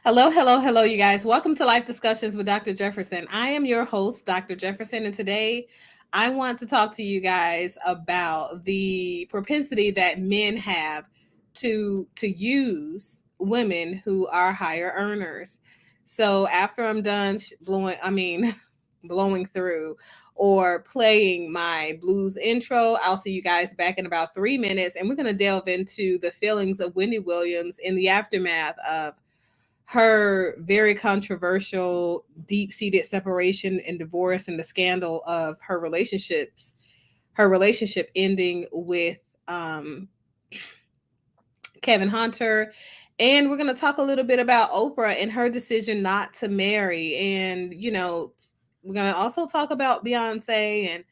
Hello, hello, hello, you guys. Welcome to Life Discussions with Dr. Jefferson. I am your host, Dr. Jefferson, and today I want to talk to you guys about the propensity that men have to use women who are higher earners. So after I'm done blowing through or playing my blues intro, I'll see you guys back in about 3 minutes, and we're going to delve into the feelings of Wendy Williams in the aftermath of her very controversial, deep seated separation and divorce and the scandal of her relationship ending with Kevin Hunter. And we're going to talk a little bit about Oprah and her decision not to marry. And, we're going to also talk about Beyonce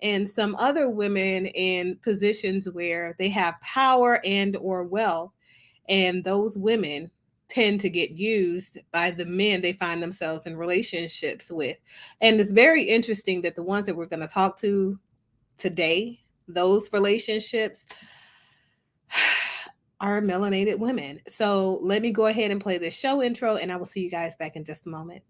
and some other women in positions where they have power and or wealth, and those women tend to get used by the men they find themselves in relationships with. And it's very interesting that the ones that we're going to talk to today, those relationships are melanated women. So let me go ahead and play this show intro, and I will see you guys back in just a moment.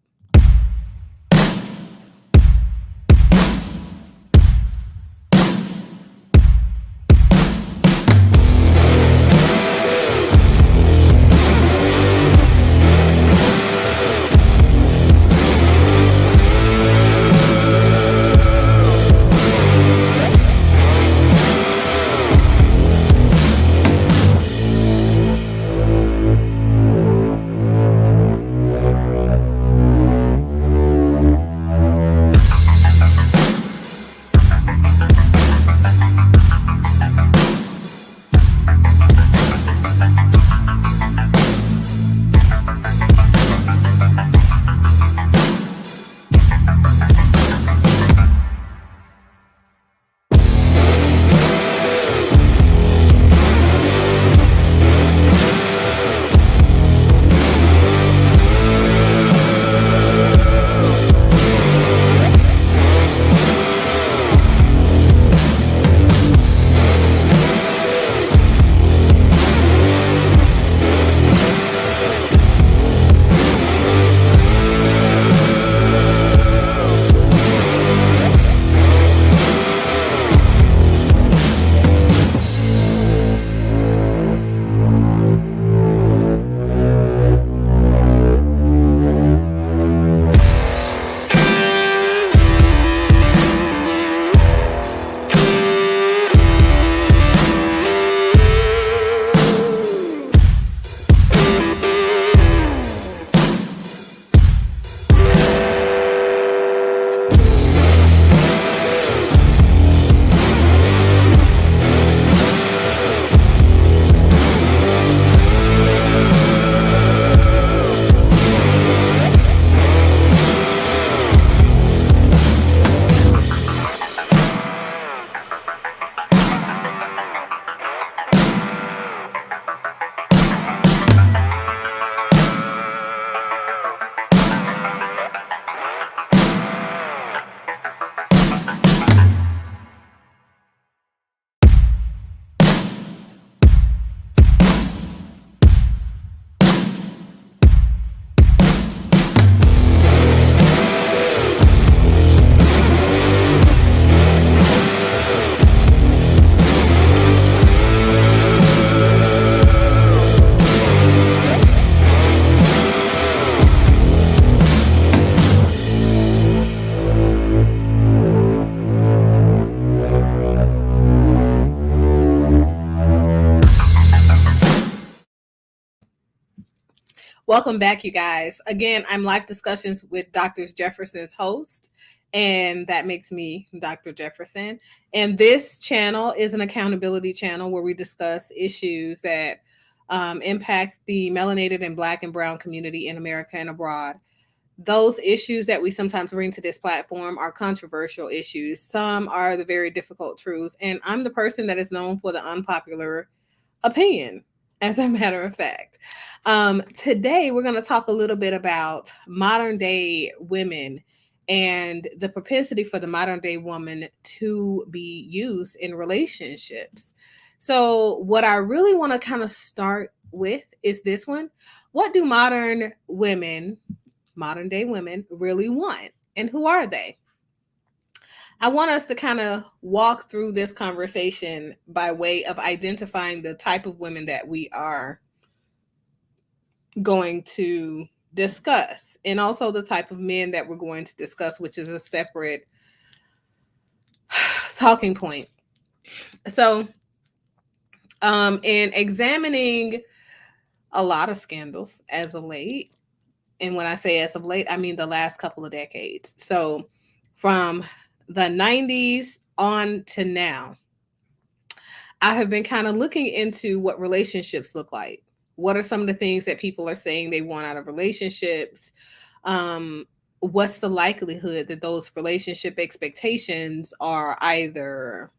Welcome back, you guys. Again, I'm Life Discussions with Dr. Jefferson's host, and that makes me Dr. Jefferson. And this channel is an accountability channel where we discuss issues that impact the melanated and Black and Brown community in America and abroad. Those issues that we sometimes bring to this platform are controversial issues. Some are the very difficult truths, and I'm the person that is known for the unpopular opinion, as a matter of fact. Today, we're going to talk a little bit about modern day women and the propensity for the modern day woman to be used in relationships. So, what I really want to kind of start with is this one. What do modern day women, really want? And who are they? I want us to kind of walk through this conversation by way of identifying the type of women that we are going to discuss, and also the type of men that we're going to discuss, which is a separate talking point. So, in examining a lot of scandals as of late, and when I say as of late, I mean the last couple of decades. So, from the 90s on to now, I have been kind of looking into what relationships look like. What are some of the things that people are saying they want out of relationships? Um, what's the likelihood that those relationship expectations are either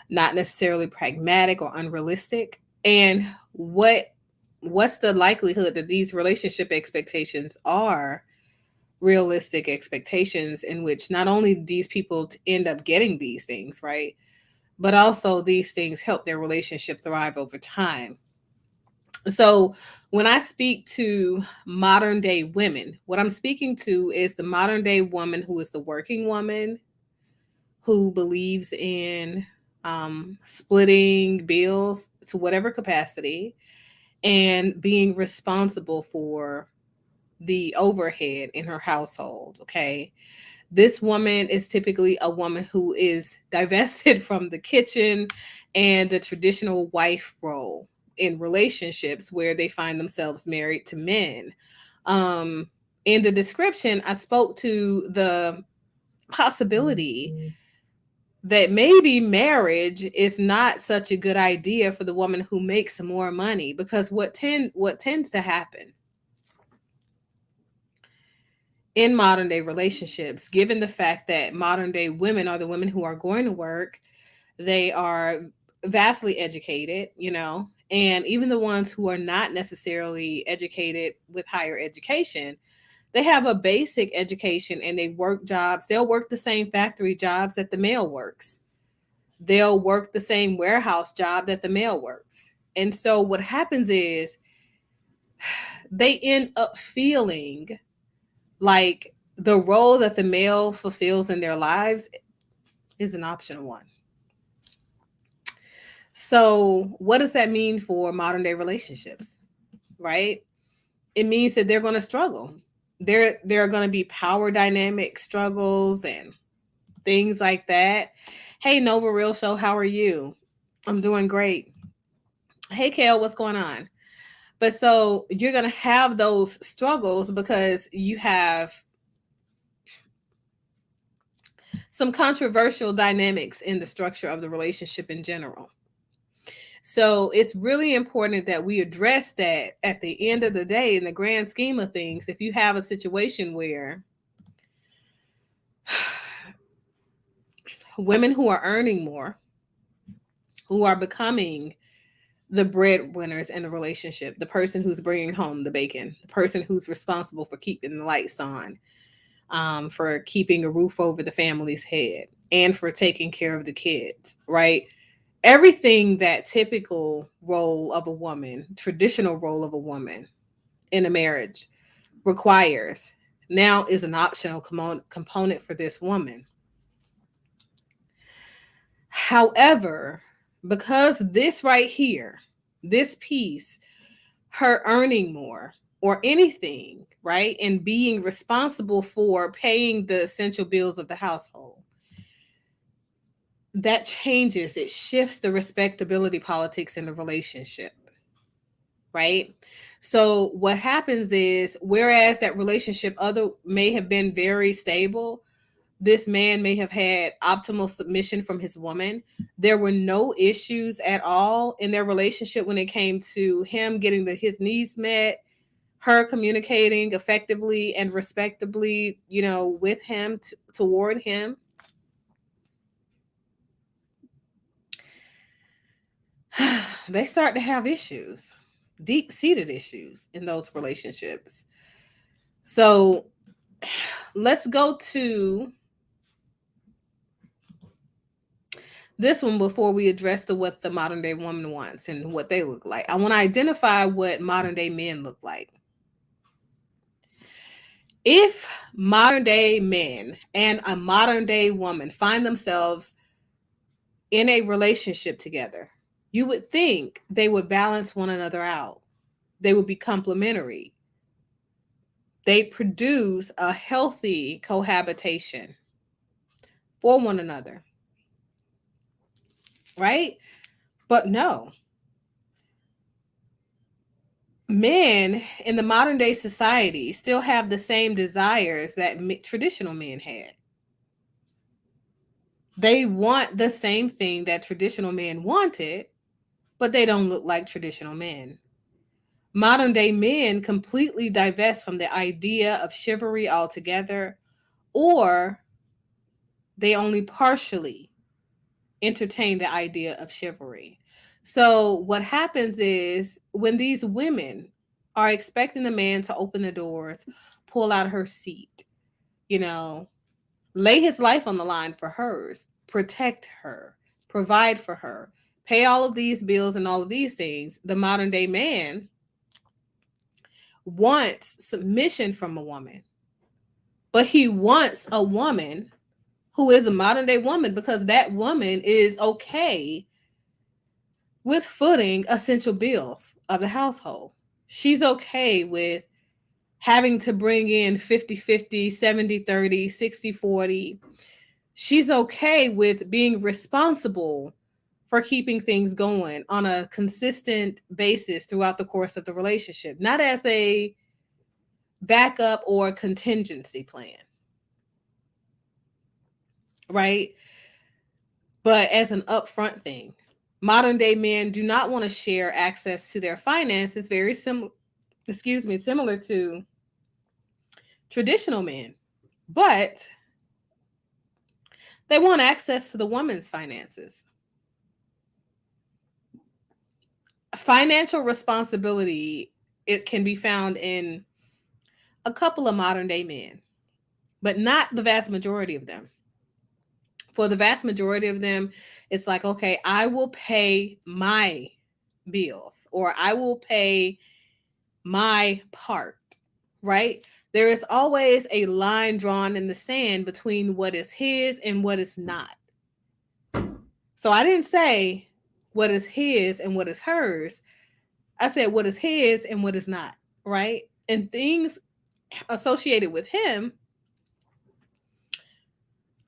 not necessarily pragmatic or unrealistic? And what's the likelihood that these relationship expectations are realistic expectations in which not only these people end up getting these things, right? But also these things help their relationship thrive over time. So when I speak to modern day women, what I'm speaking to is the modern day woman who is the working woman who believes in splitting bills to whatever capacity and being responsible for the overhead in her household. Okay. This woman is typically a woman who is divested from the kitchen and the traditional wife role in relationships where they find themselves married to men. Um, in the description, I spoke to the possibility that maybe marriage is not such a good idea for the woman who makes more money, because what tends to happen in modern day relationships, given the fact that modern day women are the women who are going to work, they are vastly educated, and even the ones who are not necessarily educated with higher education, they have a basic education and they work jobs. They'll work the same factory jobs that the male works. They'll work the same warehouse job that the male works. And so what happens is they end up feeling like the role that the male fulfills in their lives is an optional one. So, what does that mean for modern day relationships? Right? It means that they're going to struggle. There are going to be power dynamic struggles and things like that. Hey, Nova Real Show, how are you? I'm doing great. Hey, Kale, what's going on? But so you're going to have those struggles because you have some controversial dynamics in the structure of the relationship in general. So it's really important that we address that at the end of the day, in the grand scheme of things. If you have a situation where women who are earning more, who are becoming the breadwinners in the relationship, the person who's bringing home the bacon, the person who's responsible for keeping the lights on, for keeping a roof over the family's head, and for taking care of the kids, right? Everything that typical role of a woman, traditional role of a woman in a marriage requires, now is an optional component for this woman. However, because this right here, this piece, her earning more or anything, right, and being responsible for paying the essential bills of the household, that changes, it shifts the respectability politics in the relationship, right? So what happens is, whereas that relationship other may have been very stable, this man may have had optimal submission from his woman, there were no issues at all in their relationship when it came to him getting his needs met, her communicating effectively and respectably, with him, toward him. They start to have issues, deep seated issues in those relationships. So let's go to this one before we address what the modern day woman wants and what they look like. I want to identify what modern day men look like. If modern day men and a modern day woman find themselves in a relationship together, you would think they would balance one another out. They would be complementary. They produce a healthy cohabitation for one another, right? But no, men in the modern day society still have the same desires that traditional men had. They want the same thing that traditional men wanted, but they don't look like traditional men. Modern day men completely divest from the idea of chivalry altogether, or they only partially entertain the idea of chivalry. So, what happens is when these women are expecting the man to open the doors, pull out her seat, you know, lay his life on the line for hers, protect her, provide for her, pay all of these bills and all of these things, the modern day man wants submission from a woman, but he wants a woman who is a modern day woman because that woman is okay with footing essential bills of the household. She's okay with having to bring in 50-50, 70-30, 60-40. She's okay with being responsible for keeping things going on a consistent basis throughout the course of the relationship, not as a backup or contingency plan, right? But as an upfront thing. Modern day men do not want to share access to their finances, very similar, similar to traditional men. But they want access to the woman's finances. Financial responsibility, it can be found in a couple of modern day men, but not the vast majority of them. For the vast majority of them, it's like, okay, I will pay my bills or I will pay my part, right? There is always a line drawn in the sand between what is his and what is not. So I didn't say what is his and what is hers. I said what is his and what is not, right? And things associated with him,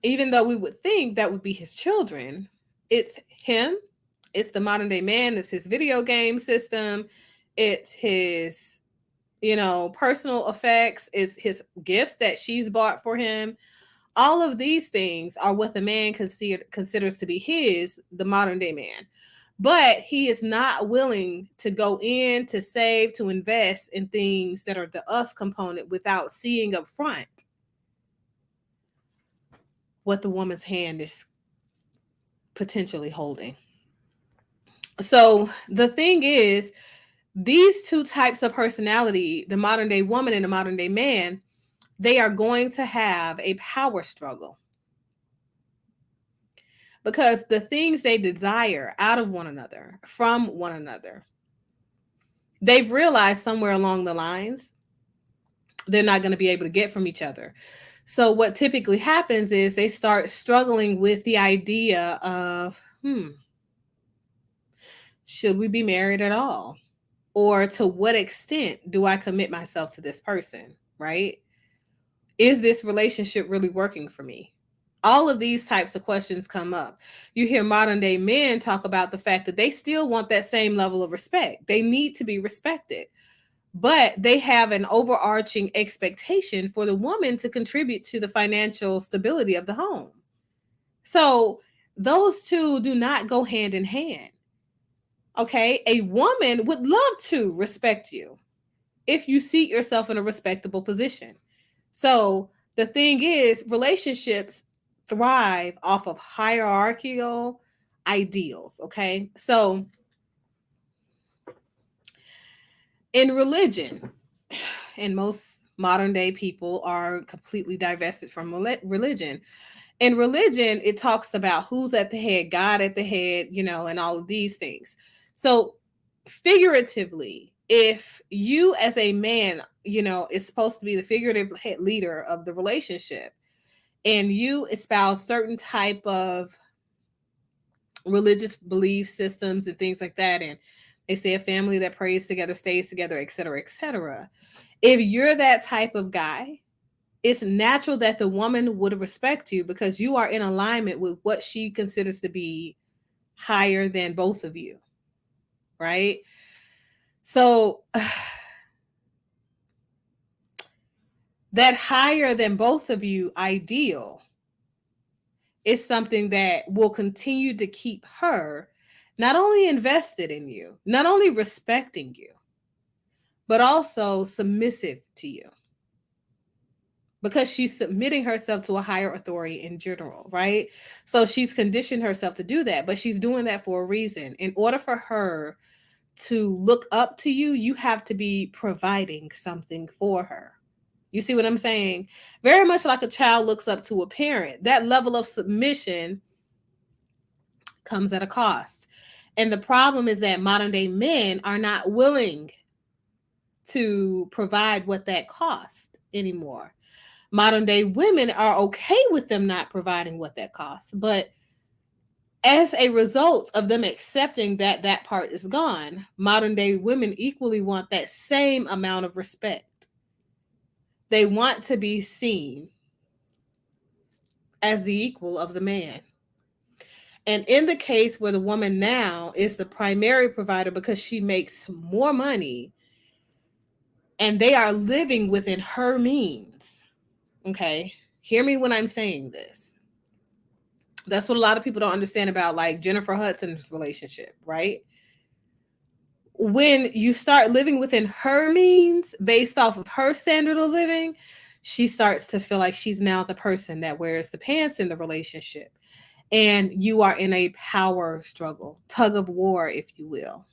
even though we would think that would be his children, it's him, it's the modern day man, it's his video game system, it's his, personal effects, it's his gifts that she's bought for him. All of these things are what the man considers to be his, the modern day man. But he is not willing to go in, to save, to invest in things that are the us component without seeing up front what the woman's hand is potentially holding. So the thing is, these two types of personality, the modern day woman and the modern day man, they are going to have a power struggle because the things they desire out of one another, from one another, they've realized somewhere along the lines they're not going to be able to get from each other. So what typically happens is they start struggling with the idea of, should we be married at all? Or to what extent do I commit myself to this person, right? Is this relationship really working for me? All of these types of questions come up. You hear modern day men talk about the fact that they still want that same level of respect. They need to be respected, but they have an overarching expectation for the woman to contribute to the financial stability of the home. So those two do not go hand in hand. Okay. A woman would love to respect you if you seat yourself in a respectable position. So the thing is, relationships thrive off of hierarchical ideals. Okay. So in religion, and most modern day people are completely divested from religion. In religion, it talks about who's at the head, God at the head, and all of these things. So, figuratively, if you as a man, is supposed to be the figurative head leader of the relationship, and you espouse certain type of religious belief systems and things like that, and they say a family that prays together stays together, et cetera, et cetera. If you're that type of guy, it's natural that the woman would respect you because you are in alignment with what she considers to be higher than both of you, right? So that higher than both of you ideal is something that will continue to keep her not only invested in you, not only respecting you, but also submissive to you, because she's submitting herself to a higher authority in general, right? So she's conditioned herself to do that, but she's doing that for a reason. In order for her to look up to you, you have to be providing something for her. You see what I'm saying? Very much like a child looks up to a parent. That level of submission comes at a cost. And the problem is that modern day men are not willing to provide what that costs anymore. Modern day women are okay with them not providing what that costs, but as a result of them accepting that that part is gone, modern day women equally want that same amount of respect. They want to be seen as the equal of the man. And in the case where the woman now is the primary provider because she makes more money and they are living within her means, okay? Hear me when I'm saying this. That's what a lot of people don't understand about like Jennifer Hudson's relationship, right? When you start living within her means based off of her standard of living, she starts to feel like she's now the person that wears the pants in the relationship. And you are in a power struggle, tug of war, if you will.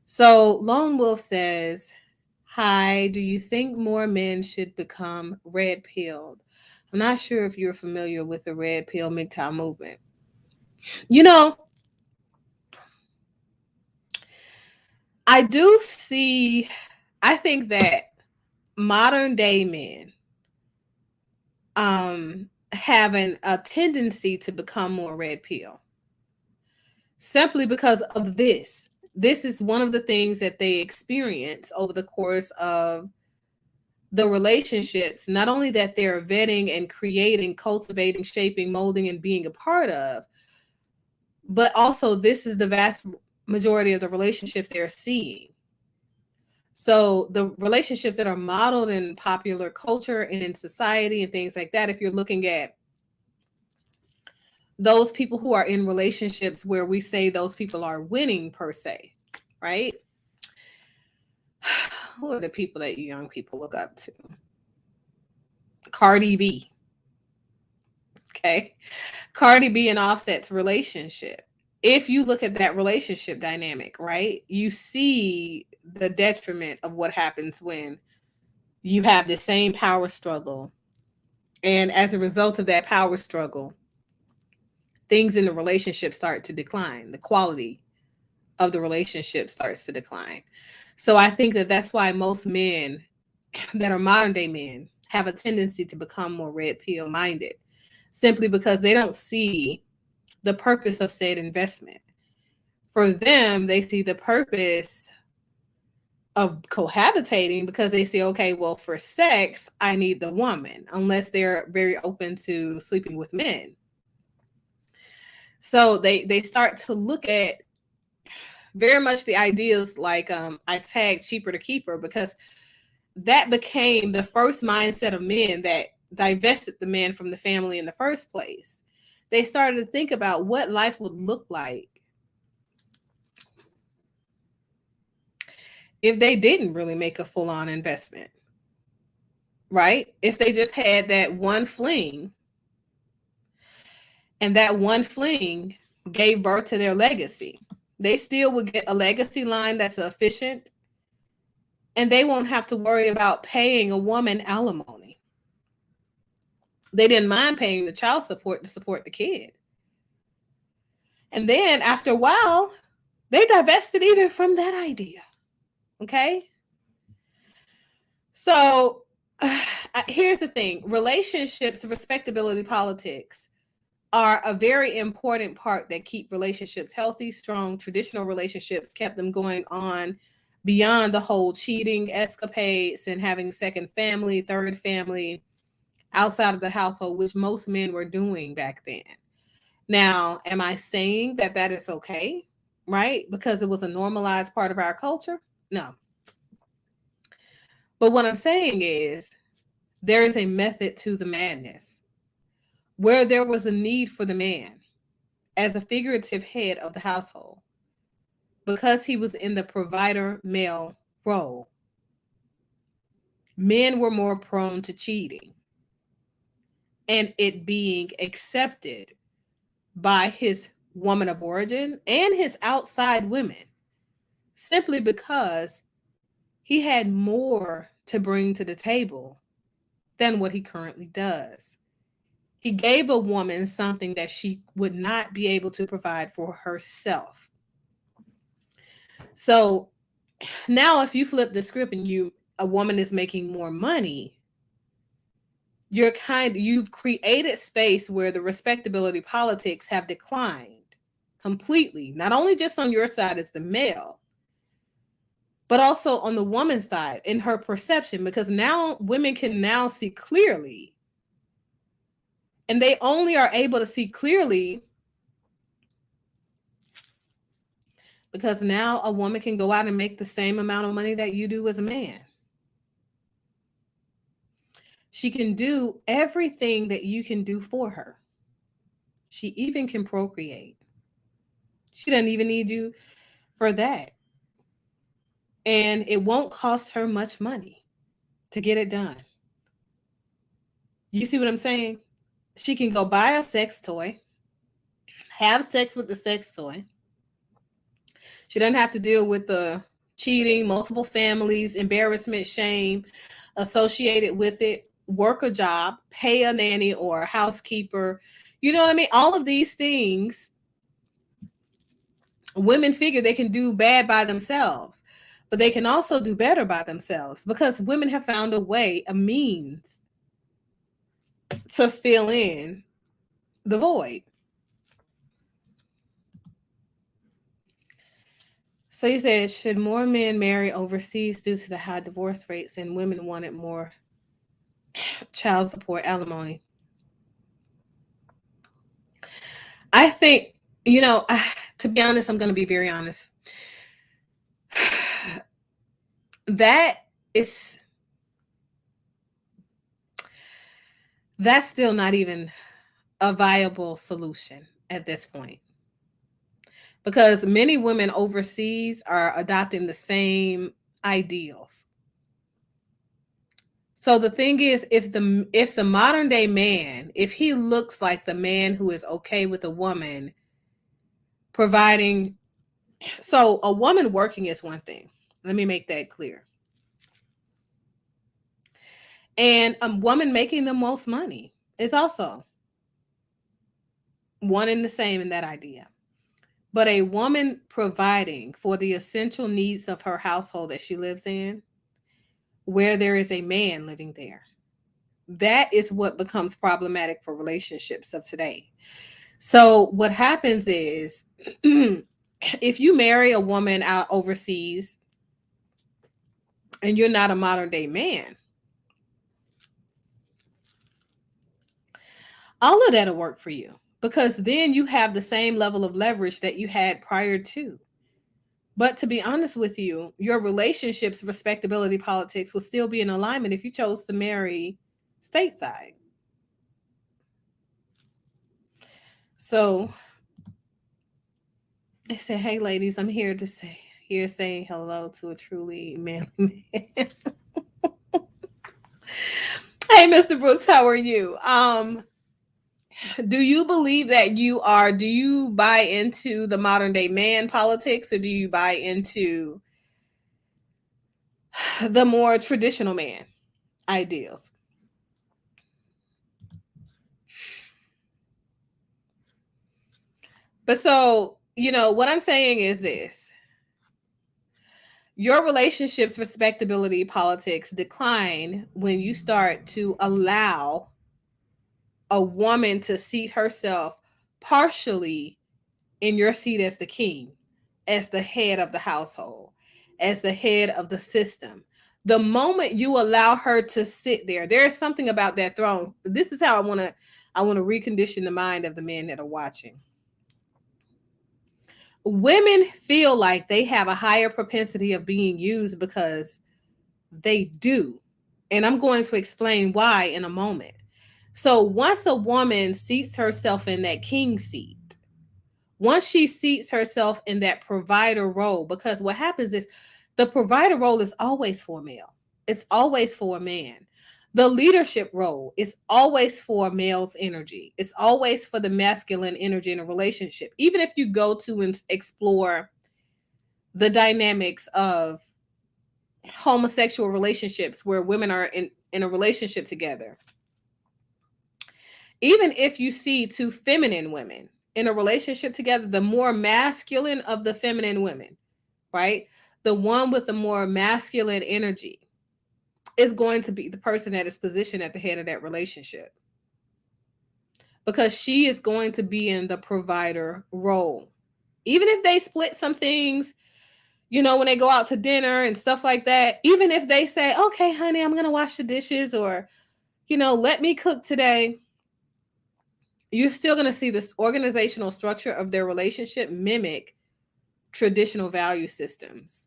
So Lone Wolf says, hi, do you think more men should become red pilled? I'm not sure if you're familiar with the red pill MGTOW movement. You know, I do see, I think that modern day men having a tendency to become more red pill simply because of this. This is one of the things that they experience over the course of the relationships, not only that they're vetting and creating, cultivating, shaping, molding, and being a part of, but also this is the vast majority of the relationships they're seeing. So the relationships that are modeled in popular culture and in society and things like that, if you're looking at those people who are in relationships where we say those people are winning per se, right? Who are the people that you young people look up to? Cardi B. Okay. Cardi B and Offset's relationship. If you look at that relationship dynamic, right, you see the detriment of what happens when you have the same power struggle. And as a result of that power struggle, things in the relationship start to decline. The quality of the relationship starts to decline. So I think that that's why most men that are modern day men have a tendency to become more red pill minded, simply because they don't see the purpose of said investment. For them, they see the purpose of cohabitating because they say, okay, well, for sex, I need the woman, unless they're very open to sleeping with men. So they start to look at very much the ideas like I tagged cheaper to keep her, because that became the first mindset of men that divested the man from the family in the first place. They started to think about what life would look like if they didn't really make a full-on investment, right? If they just had that one fling, and that one fling gave birth to their legacy, they still would get a legacy line that's efficient, and they won't have to worry about paying a woman alimony. They didn't mind paying the child support to support the kid. And then after a while, they divested even from that idea. Okay. So here's the thing: relationships, respectability politics are a very important part that keep relationships healthy, strong. Traditional relationships kept them going on beyond the whole cheating escapades and having second family, third family outside of the household, which most men were doing back then. Now, am I saying that that is okay? Right? Because it was a normalized part of our culture? No. But what I'm saying is there is a method to the madness. Where there was a need for the man as a figurative head of the household, because he was in the provider male role, men were more prone to cheating and it being accepted by his woman of origin and his outside women simply because he had more to bring to the table than what he currently does. He gave a woman something that she would not be able to provide for herself. So now if you flip the script and a woman is making more money, you've created space where the respectability politics have declined completely, not only just on your side as the male, but also on the woman's side in her perception, because now women can now see clearly, and they only are able to see clearly because now a woman can go out and make the same amount of money that you do as a man. She can do everything that you can do for her. She even can procreate. She doesn't even need you for that. And it won't cost her much money to get it done. You see what I'm saying? She can go buy a sex toy, have sex with the sex toy. She doesn't have to deal with the cheating, multiple families, embarrassment, shame associated with it. Work a job, pay a nanny or a housekeeper. You know what I mean? All of these things, women figure they can do bad by themselves, but they can also do better by themselves because women have found a way, a means to fill in the void. So you said, should more men marry overseas due to the high divorce rates and women wanted more child support alimony? I think, to be honest, I'm going to be very honest. That is, that's still not even a viable solution at this point. Because many women overseas are adopting the same ideals. So the thing is, if the modern day man, if he looks like the man who is okay with a woman providing, so a woman working is one thing. Let me make that clear. And a woman making the most money is also one and the same in that idea. But a woman providing for the essential needs of her household that she lives in, where there is a man living there, that is what becomes problematic for relationships of today. So what happens is if you marry a woman out overseas and you're not a modern day man, all of that'll work for you because then you have the same level of leverage that you had prior to. But to be honest with you, your relationships, respectability politics will still be in alignment if you chose to marry stateside. So I said, hey ladies, I'm here saying hello to a truly manly man. Hey Mr. Brooks, how are you? Do you believe that do you buy into the modern day man politics or do you buy into the more traditional man ideals? But so, what I'm saying is this: your relationships, respectability, politics decline when you start to allow a woman to seat herself partially in your seat as the king, as the head of the household, as the head of the system. The moment you allow her to sit there, there is something about that throne. This is how I want to recondition the mind of the men that are watching. Women feel like they have a higher propensity of being used because they do. And I'm going to explain why in a moment. So once a woman seats herself in that king seat, once she seats herself in that provider role, because what happens is the provider role is always for a male, it's always for a man. The leadership role is always for male's energy, it's always for the masculine energy in a relationship. Even if you go to and explore the dynamics of homosexual relationships where women are in a relationship together, even if you see two feminine women in a relationship together, the more masculine of the feminine women, right? The one with the more masculine energy is going to be the person that is positioned at the head of that relationship, because she is going to be in the provider role. Even if they split some things, when they go out to dinner and stuff like that, even if they say, okay, honey, I'm going to wash the dishes, or, let me cook today, you're still going to see this organizational structure of their relationship mimic traditional value systems,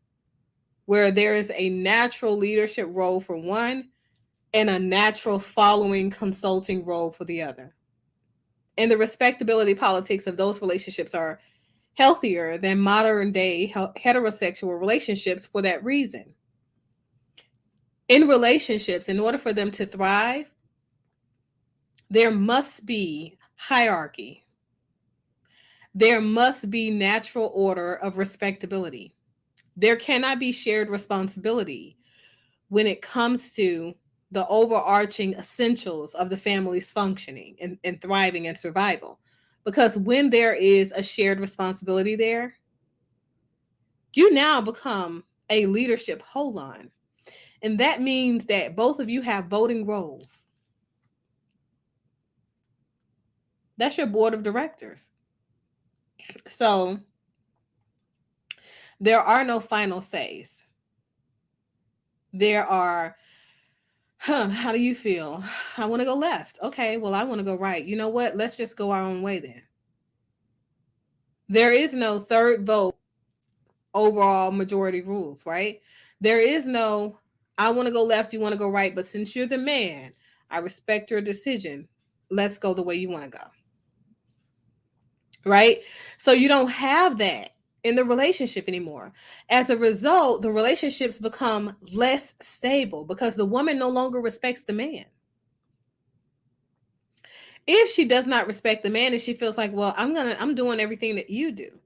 where there is a natural leadership role for one and a natural following consulting role for the other. And the respectability politics of those relationships are healthier than modern day heterosexual relationships for that reason. In relationships, in order for them to thrive, there must be hierarchy. There must be natural order of respectability. There cannot be shared responsibility when it comes to the overarching essentials of the family's functioning and thriving and survival. Because when there is a shared responsibility there, you now become a leadership holon. And that means that both of you have voting roles. That's your board of directors. So there are no final says. There are, how do you feel? I want to go left. Okay, well, I want to go right. You know what? Let's just go our own way then. There is no third vote overall majority rules, right? There is no, I want to go left, you want to go right, but since you're the man, I respect your decision. Let's go the way you want to go. Right? So you don't have that in the relationship anymore. As a result, the relationships become less stable because the woman no longer respects the man. If she does not respect the man and she feels like, well, I'm doing everything that you do.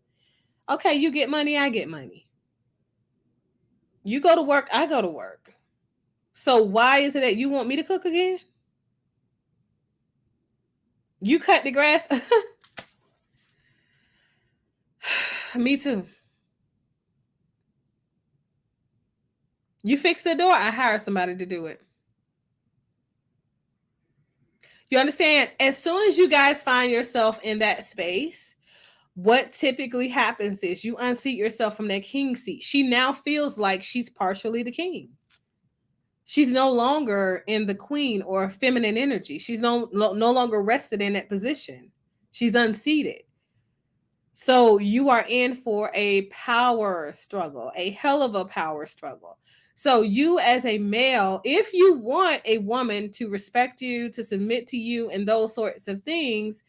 Okay, you get money, I get money. You go to work, I go to work. So why is it that you want me to cook again? You cut the grass? Me too. You fix the door, I hire somebody to do it. You understand? As soon as you guys find yourself in that space, what typically happens is you unseat yourself from that king seat. She now feels like she's partially the king. She's no longer in the queen or feminine energy. She's no longer rested in that position. She's unseated. So you are in for a power struggle, a hell of a power struggle. So you as a male, if you want a woman to respect you, to submit to you and those sorts of things,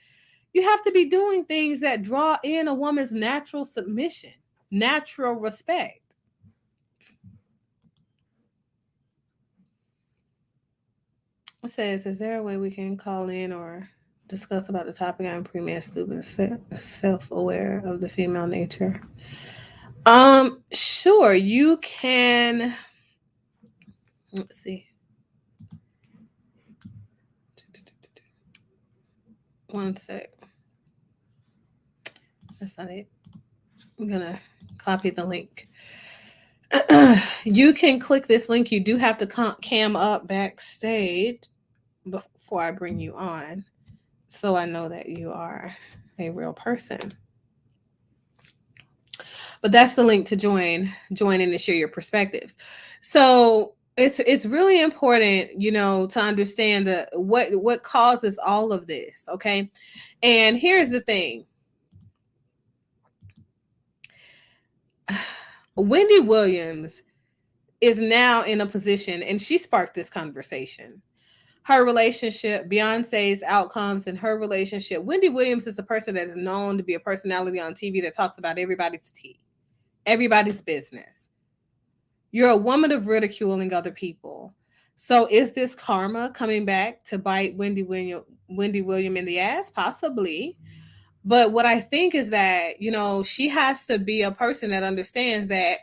you have to be doing things that draw in a woman's natural submission, natural respect. It says, is there a way we can call in or discuss about the topic? I'm pre-med student, self-aware of the female nature. Sure, you can. Let's see. One sec. That's not it. I'm gonna copy the link. You can click this link. You do have to cam up backstage before I bring you on, so I know that you are a real person. But that's the link to join in and share your perspectives. So it's really important, to understand the what causes all of this. Okay, and here's the thing. Wendy Williams is now in a position, and she sparked this conversation. Her relationship, Beyonce's outcomes in her relationship. Wendy Williams is a person that is known to be a personality on TV that talks about everybody's tea, everybody's business. You're a woman of ridiculing other people. So is this karma coming back to bite Wendy William in the ass? Possibly. But what I think is that, she has to be a person that understands that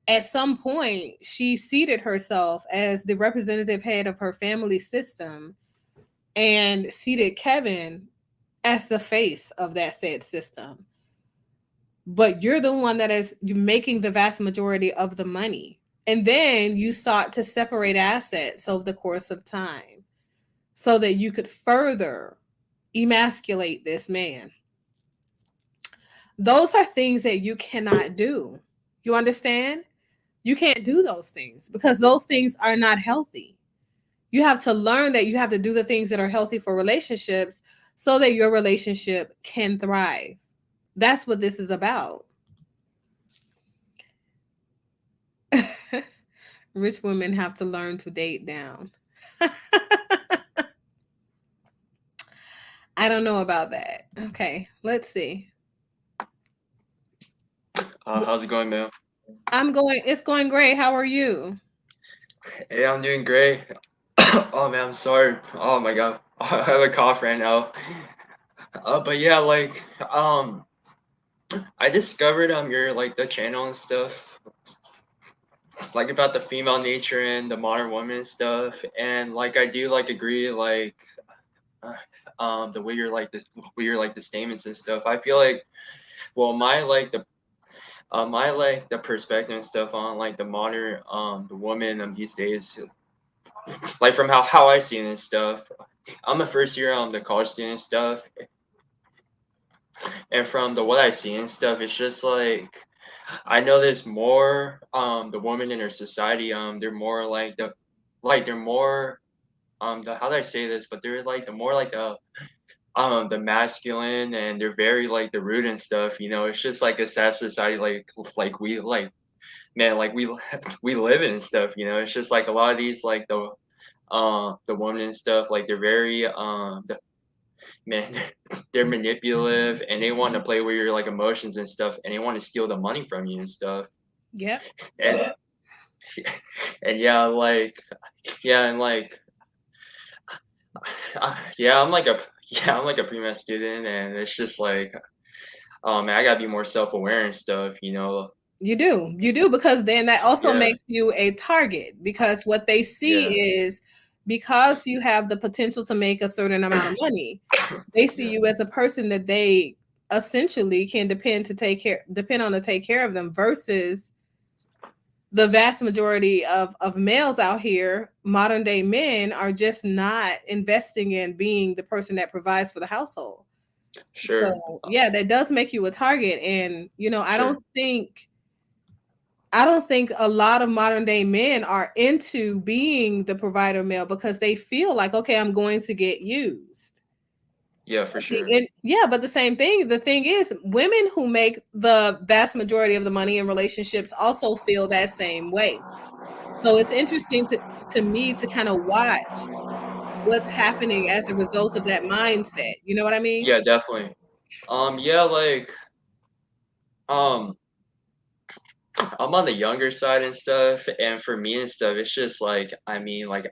at some point she seated herself as the representative head of her family system and seated Kevin as the face of that said system. But you're the one that is making the vast majority of the money. And then you sought to separate assets over the course of time so that you could further emasculate this man. Those are things that you cannot do. You understand? You can't do those things because those things are not healthy. You have to learn that you have to do the things that are healthy for relationships so that your relationship can thrive. That's what this is about. Rich women have to learn to date down. I don't know about that. Okay, let's see. How's it going, man? It's going great. How are you? Hey, I'm doing great. Oh man, I'm sorry. Oh my god, I have a cough right now. But yeah, I discovered your like the channel and stuff, like about the female nature and the modern woman and stuff, and like I do like agree uh, the way you're like this, way you're like the statements and stuff. I feel like, well, my like the perspective and stuff on like the modern the woman these days, like from how I see it and stuff. I'm a first year the college student and stuff, and from the what I see and stuff, it's just like I know there's more the women in our society they're more like they're more how do I say this, but they're like the more like the masculine, and they're very like the rude and stuff. It's just like a sad society, like we like man, like we we live in and stuff. It's just like a lot of these like the women and stuff, like they're very man, they're manipulative, and they want to play with your like emotions and stuff, and they want to steal the money from you and stuff. Yep. And and yeah, yeah, and yeah, I'm like a pre-med student, and it's just like, oh man, I gotta be more self-aware and stuff. You do. You do because then that also Yeah, makes you a target because what they see yeah, is because you have the potential to make a certain amount of money, they see yeah, you as a person that they essentially can depend on to take care of them versus the vast majority of males out here, modern day men are just not investing in being the person that provides for the household. sure, So, yeah, that does make you a target and sure, I don't think a lot of modern day men are into being the provider male because they feel like, okay, I'm going to get used. yeah, for sure, Yeah, but the same thing. The thing is, women who make the vast majority of the money in relationships also feel that same way. So it's interesting to me to kind of watch what's happening as a result of that mindset. You know what I mean? yeah, definitely. Yeah, um, I'm on the younger side and stuff, and for me and stuff, it's just like, I mean, like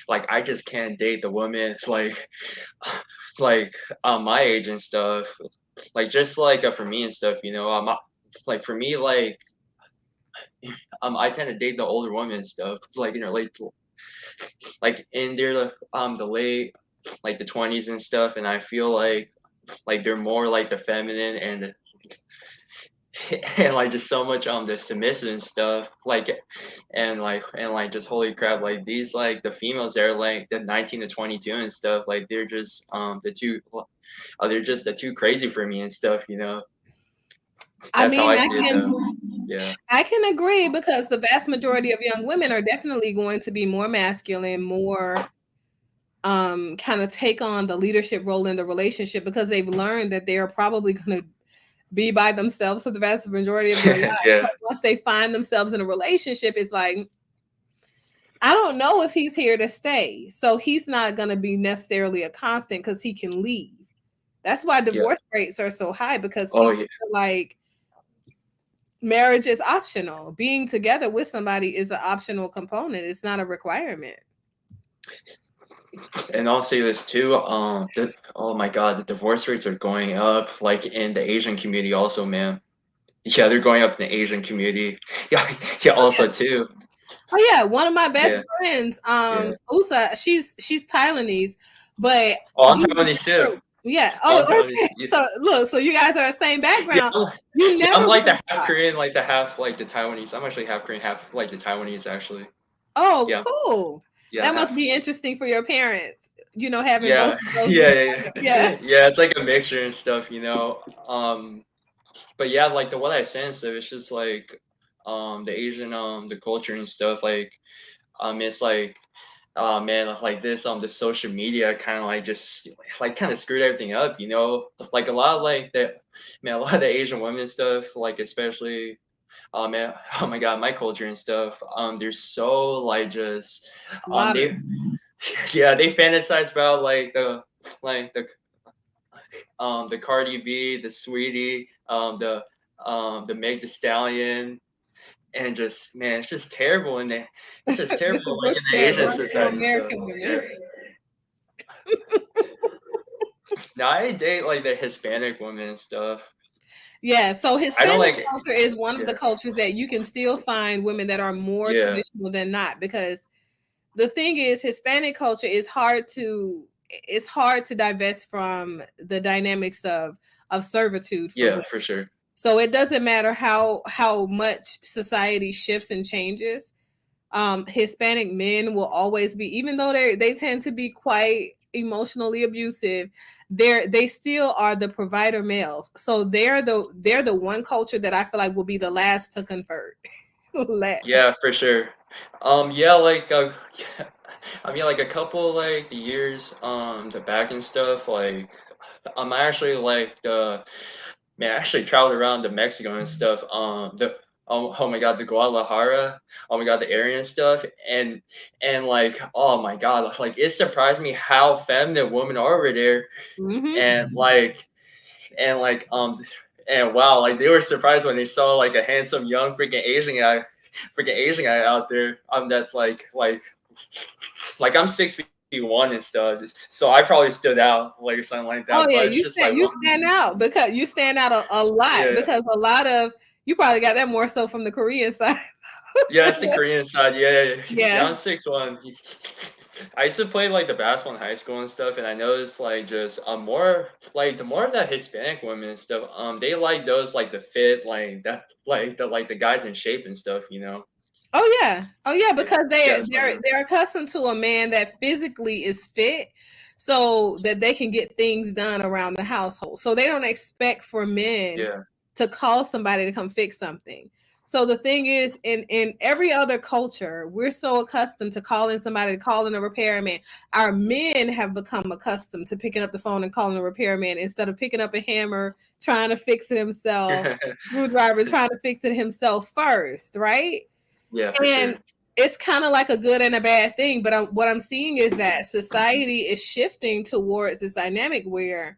I just can't date the woman like my age and stuff. Like just like for me and stuff, like for me, I tend to date the older women and stuff, like in their like in their the late like the 20s and stuff, and I feel like they're more like the feminine, and and like just so much the submissive and stuff like and like just holy crap like these like the females they're like the 19 to 22 and stuff like they're just they're just the too crazy for me and stuff, you know. I That's how mean, I see it though. Yeah. I can agree because the vast majority of young women are definitely going to be more masculine, more kind of take on the leadership role in the relationship because they've learned that they are probably going to be by themselves for the vast majority of their lives. Yeah. But once they find themselves in a relationship, it's like, I don't know if he's here to stay. So he's not going to be necessarily a constant because he can leave. That's why Yeah. divorce rates are so high because Oh people yeah. feel like marriage is optional. Being together with somebody is an optional component. It's not a requirement. And I'll say this too. Oh my God, the divorce rates are going up, like in the Asian community also, man. Yeah, they're going up in the Asian community. Yeah, yeah, Oh yeah. also too. Oh yeah. One of my Yeah, best friends, yeah. Usa, she's Thailandese, but Oh, I'm you Taiwanese too. never, yeah. Oh, I'm Oh, Taiwanese. okay. Yeah, So look, so you guys are the same yeah, background. You yeah, never I'm like would the have half thought. Korean, like the half like the Taiwanese. I'm actually half Korean, half like the Taiwanese actually. Oh, Yeah, cool. yeah, That must half. be interesting for your parents, having both Yeah, of those yeah, mixed yeah, up. Yeah. yeah. Yeah, it's like a mixture and stuff, you know. But yeah, like the what I sense of it's just like the Asian the culture and stuff like it's like man like this social media kind of like just like kind of screwed everything up, you know. Like a lot of like the man a lot of the Asian women and stuff like especially man oh my god my culture and stuff they're so like just Modern. they yeah they fantasize about like the Cardi B, the Sweetie, the Meg the Stallion, and just man, it's just terrible in there. It's just Mr. terrible, like in Brooks the said, Asian run from society and stuff. American women. Yeah. Now I date like the Hispanic women and stuff. Yeah, so I don't Hispanic like. culture is one of the Yeah. cultures that you can still find women that are more Yeah. traditional than not because the thing is Hispanic culture is hard to divest from the dynamics of servitude for Yeah. women. For sure. So it doesn't matter how much society shifts and changes. Hispanic men will always be, even though they tend to be quite emotionally abusive, they still are the provider males. So they're the one culture that I feel like will be the last to convert. Yeah. For sure. Yeah. Like. I mean, like a couple like the years the back and stuff. Like. I actually like the Man, I actually traveled around to Mexico and stuff. The oh my god, the Guadalajara, oh my god, the area and stuff, and like oh my god, like it surprised me how feminine women are over there, Hmm. and and like and wow, like they were surprised when they saw like a handsome young freaking Asian guy out there. That's like I'm 6'1" and stuff, so I probably stood out like or something like that. Oh But yeah, it's just like you stand out because you stand out a lot yeah. because a lot of you probably got that more so from the Korean side. Yeah, it's the Korean side. Yeah, yeah, yeah. Yeah, Yeah. I'm 6'1". I used to play like the basketball in high school and stuff, and I noticed like just more like the more of that Hispanic women and stuff. They like those like the fit like that like the guys in shape and stuff. You know. Oh yeah. Oh yeah, Yeah, because yeah, they that's what I they're mean. they're accustomed to a man that physically is fit so that they can get things done around the household. So they don't expect for men Yeah, to call somebody to come fix something. So the thing is in every other culture, we're so accustomed to calling somebody to call in a repairman. Our men have become accustomed to picking up the phone and calling a repairman instead of picking up a hammer, trying to fix it himself, screwdriver trying to fix it himself first, right? yeah, for And sure. it's kind of like a good and a bad thing, but what I'm seeing is that society is shifting towards this dynamic where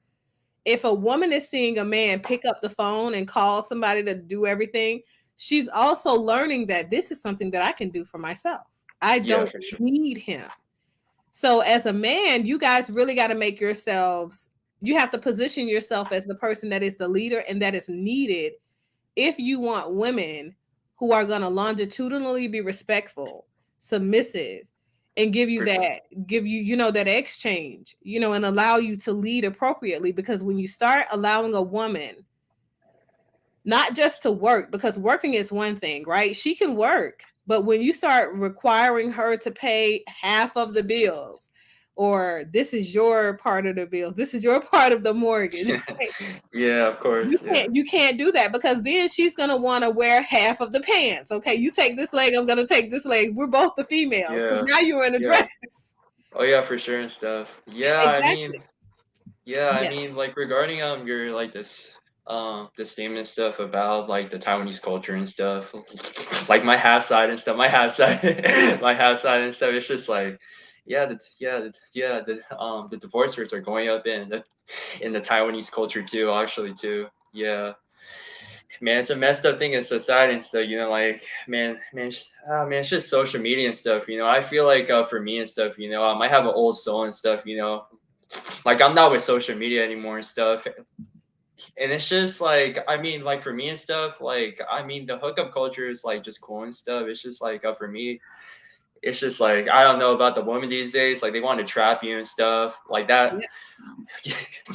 if a woman is seeing a man pick up the phone and call somebody to do everything, she's also learning that this is something that I can do for myself. I Yeah, don't for sure. need him. So as a man, you guys really got to make yourselves, you have to position yourself as the person that is the leader and that is needed if you want women who are going to longitudinally be respectful, submissive, and For sure. give you that exchange, and allow you to lead appropriately, because when you start allowing a woman not just to work, because working is one thing, right? She can work, but when you start requiring her to pay half of the bills, or this is your part of the bills, this is your part of the mortgage, Yeah, of you course. Yeah. can't do that, because then she's gonna want to wear half of the pants. Okay, you take this leg, I'm gonna take this leg. We're both the females because Yeah. now you're in a dress. Yeah. Oh yeah, for sure and stuff. Yeah, I Exactly. mean, yeah, I Yeah. mean, like regarding your like the statement stuff about like the Taiwanese culture and stuff, like my half side and stuff, my half side, my half side and stuff. It's just like, the divorce rates are going up in the Taiwanese culture too, actually too. Yeah, man, it's a messed up thing in society and stuff. You know, like man, it's just social media and stuff. You know, I feel like for me and stuff, you know, I might have an old soul and stuff. You know, like I'm not with social media anymore and stuff, and it's just like I mean, like for me and stuff, like I mean, the hookup culture is like just cool and stuff. It's just like for me, it's just like I don't know about the women these days. Like they want to trap you and stuff like that. Yeah.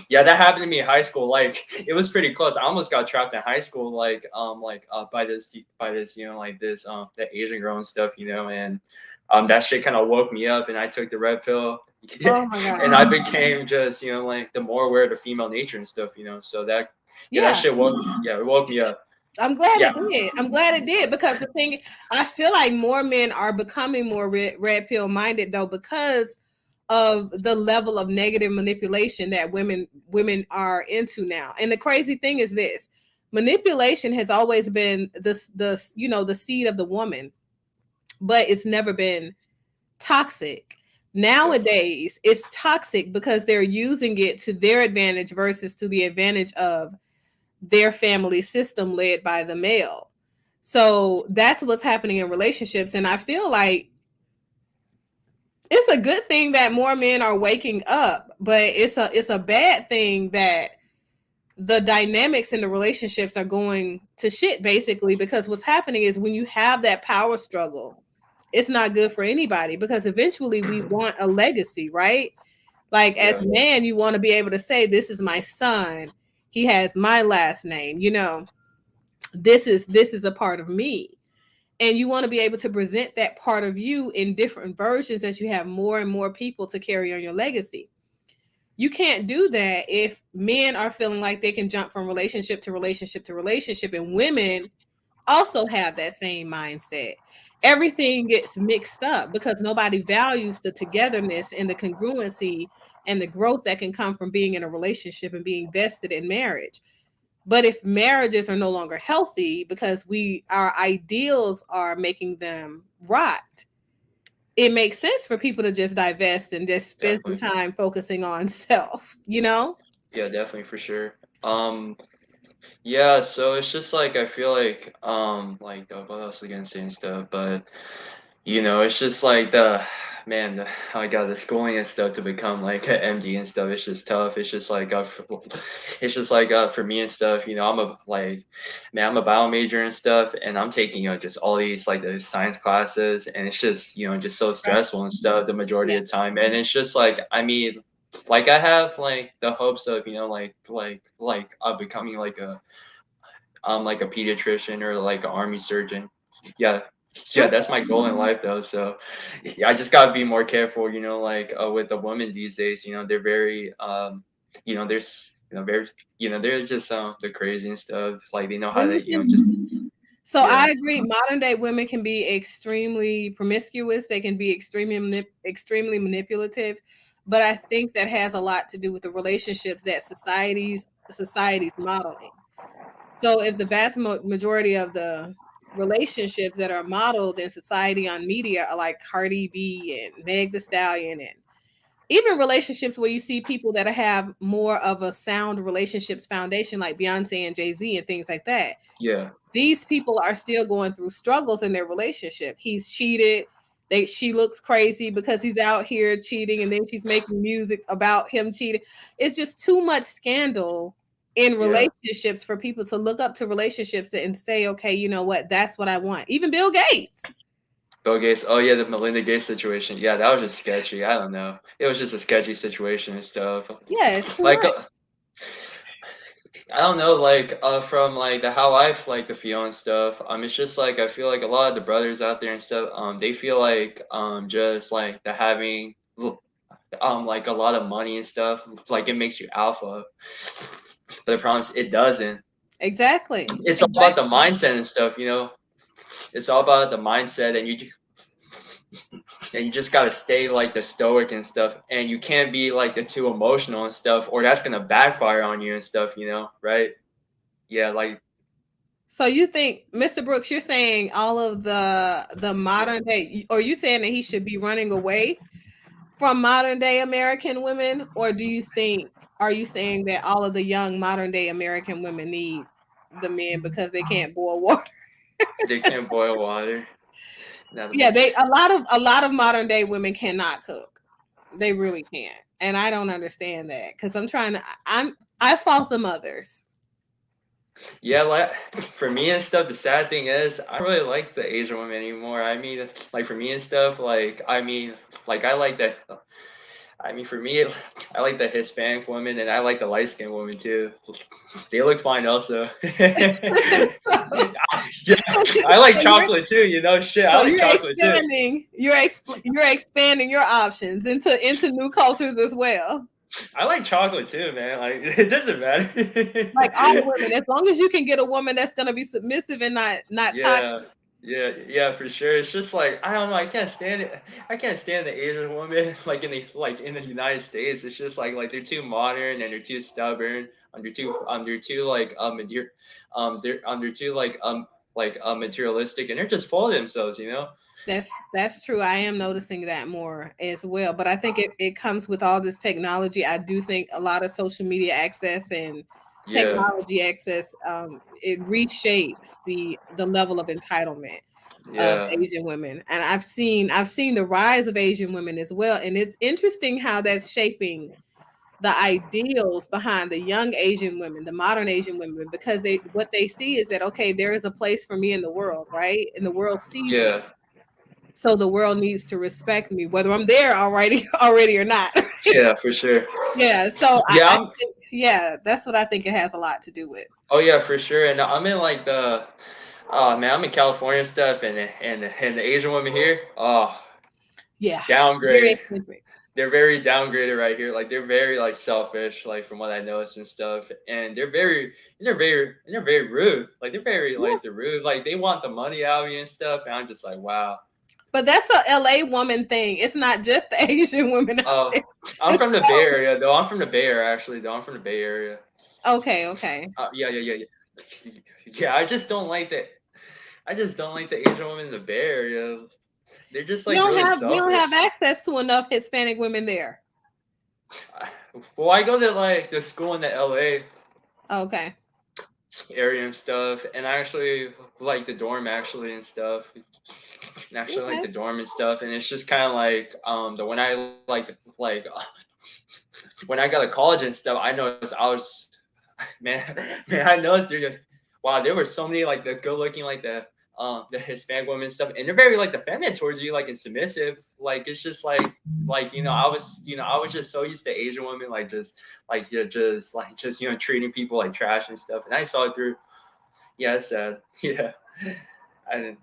Yeah, that happened to me in high school. Like it was pretty close. I almost got trapped in high school, by this, you know, like this the Asian girl and stuff, you know, and that shit kind of woke me up, and I took the red pill, Oh my and god. I became just, you know, like the more aware of the female nature and stuff, you know. So that yeah, that Yeah. shit woke yeah, it woke me up. I'm glad Yeah, it did. I'm glad it did, because the thing, I feel like more men are becoming more red pill minded though, because of the level of negative manipulation that women are into now. And the crazy thing is this: manipulation has always been the the seed of the woman, but it's never been toxic. definitely, Nowadays, it's toxic because they're using it to their advantage versus to the advantage of their family system led by the male. So that's what's happening in relationships. And I feel like it's a good thing that more men are waking up, but it's a bad thing that the dynamics in the relationships are going to shit, basically, because what's happening is when you have that power struggle, it's not good for anybody, because eventually we want a legacy, right? Like as yeah, a man, you want to be able to say, this is my son, he has my last name, this is a part of me. And you want to be able to present that part of you in different versions as you have more and more people to carry on your legacy. You can't do that if men are feeling like they can jump from relationship to relationship to relationship, and women also have that same mindset. Everything gets mixed up because nobody values the togetherness and the congruency and the growth that can come from being in a relationship and being vested in marriage. But if marriages are no longer healthy because our ideals are making them rot, it makes sense for people to just divest and just spend some definitely, time focusing on self, you know? yeah, definitely for sure. Yeah, so it's just like I feel like what else was I gonna say and stuff, but you know, it's just like the man, I got the schooling and stuff to become like an MD and stuff. It's just tough. It's just like it's just like for me and stuff. You know, I'm a bio major and stuff, and I'm taking just all these like the science classes, and it's just just so Right. stressful and stuff the majority Yeah. of the time, and it's just like I mean. Like I have like the hopes of becoming like a pediatrician or like an army surgeon. Yeah, yeah, that's Okay. my goal in life though. So yeah, I just gotta be more careful, you know, like with the women these days. You know, they're very there's very they're just they're crazy and stuff. Like they know how Women to just can So I yeah, agree. Modern day women can be extremely promiscuous. They can be extremely manipulative. But I think that has a lot to do with the relationships that society's modeling. So if the vast majority of the relationships that are modeled in society on media are like Cardi B and Meg the Stallion, and even relationships where you see people that have more of a sound relationships foundation like Beyonce and Jay-Z and things like that, yeah, these people are still going through struggles in their relationship. He's cheated. She looks crazy because he's out here cheating, and then she's making music about him cheating. It's just too much scandal in yeah. relationships for people to look up to relationships and say, okay, you know what, that's what I want. Even Bill Gates. Bill Gates. Oh yeah, the Melinda Gates situation. Yeah, that was just sketchy. I don't know. It was just a sketchy situation and stuff. Yeah, it's too Like much. I don't know, like from like the how I've like the feel and stuff. It's just like I feel like a lot of the brothers out there and stuff. They feel like just like the having like a lot of money and stuff. Like it makes you alpha, but I promise it doesn't. Exactly. It's all about the Exactly. mindset and stuff. It's all about the mindset, and you just gotta stay like the stoic and stuff, and you can't be like the too emotional and stuff, or that's gonna backfire on you and stuff. Right? Yeah, like So you think, Mr. Brooks, you're saying all of the modern day, or you saying that he should be running away from modern day American women, or do you think, are you saying that all of the young modern day American women need the men because they can't boil water? they can't boil water. Not a Yeah, big. they a lot of modern day women cannot cook. They really can't. And I don't understand that because I fault the mothers. Yeah, like for me and stuff. The sad thing is, I don't really like the Asian women anymore. I mean, like for me and stuff, like I mean, like I like the. I mean, for me, I like the Hispanic woman, and I like the light skinned woman too. They look fine, also. Yeah, I like So you're chocolate too. Shit, I so like you're chocolate too. expanding your options into new cultures as well. I like chocolate too, man. Like it doesn't matter. Like all women, as long as you can get a woman that's gonna be submissive and not toxic. Yeah, yeah, for sure. It's just like I don't know. I can't stand it. I can't stand the Asian woman like in the United States. It's just like they're too modern and they're too stubborn. They're too they're too materialistic, and they're just full of themselves. That's true. I am noticing that more as well. But I think it comes with all this technology. I do think a lot of social media access and Yeah, technology access, it reshapes the level of entitlement of yeah, Asian women. And I've seen the rise of Asian women as well. And it's interesting how that's shaping the ideals behind the young Asian women, the modern Asian women, because they what they see is that okay, there is a place for me in the world, right? And the world sees me. yeah, So the world needs to respect me, whether I'm there already already or not. yeah, for sure. Yeah. So I, Yeah, I think, yeah, that's what I think it has a lot to do with. oh yeah, for sure. And I'm in like the oh man, I'm in California and stuff, and the Asian women here, oh, Yeah. Very downgraded. eccentric. They're very downgraded right here. Like they're very like selfish, like from what I noticed and stuff. And they're very rude. Like Yeah. they're rude. Like they want the money out of you and stuff. And I'm just like, wow. But that's a LA woman thing. It's not just the Asian women out Oh, there. I'm It's from the Bay Area though. I'm from the Bay Area actually though. I'm from the Bay Area. okay, okay. Yeah, yeah, yeah, yeah. Yeah, I just don't like the Asian women in the Bay Area. They're just You like don't really have you don't have selfish. access to enough Hispanic women there. Well, I go to like the school in the LA Okay. area and stuff, and I actually like the dorm actually and stuff. And actually like Okay. the dorm and stuff, and it's just kind of like the when I like when I got to college and stuff, I noticed I was man man I noticed wow, there were so many like the good looking like the Hispanic women and stuff, and they're very like the feminine towards you, like and submissive. Like it's just like I was just so used to Asian women like just treating people like trash and stuff, and I saw it through. Yeah, it's sad. Yeah, I didn't.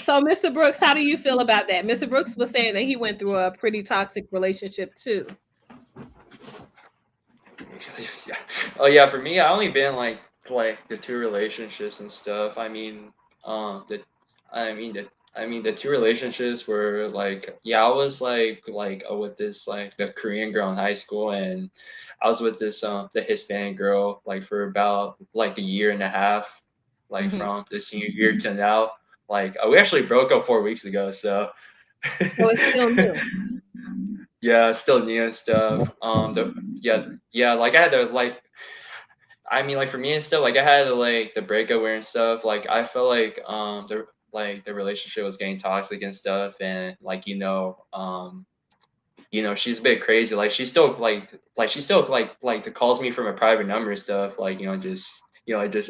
So, Mr. Brooks, how do you feel about that? Mr. Brooks was saying that he went through a pretty toxic relationship too. Yeah. Oh yeah, for me, I only been like the two relationships and stuff. The the two relationships were like yeah, I was with this like the Korean girl in high school, and I was with this the Hispanic girl like for about like a year and a half, like Hmm. from the senior year to now. Like we actually broke up 4 weeks ago, so So it's still new. yeah, still new and stuff. Yeah, like I had to like like for me and stuff, like I had to like the breakup wear and stuff. Like I felt like the relationship was getting toxic and stuff, and she's a bit crazy. Like she still calls me from a private number and stuff. Like just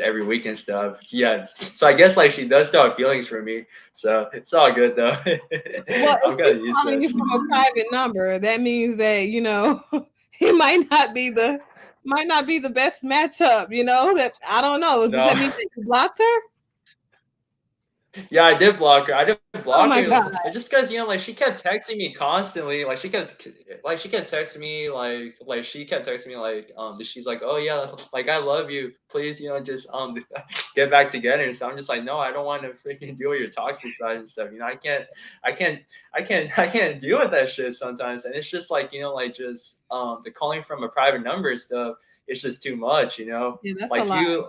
every week and stuff. Yeah, so I guess like she does still have feelings for me. So it's all good though. Well, if I'm kind he's of used to calling it. you from a private number, that means that it might not be the might not be the best matchup, you know? That I don't know. Does that No. mean that you blocked her? Yeah, I did block her. I did block Oh her my god. just because like she kept texting me constantly. Like she kept texting me she kept texting me she's like, oh yeah, like I love you. Please, just get back together. So I'm just like, no, I don't want to freaking deal with your toxic side and stuff. I can't, I can't deal with that shit sometimes. And it's just like just the calling from a private number and stuff. It's just too much. Yeah, that's a Like lot.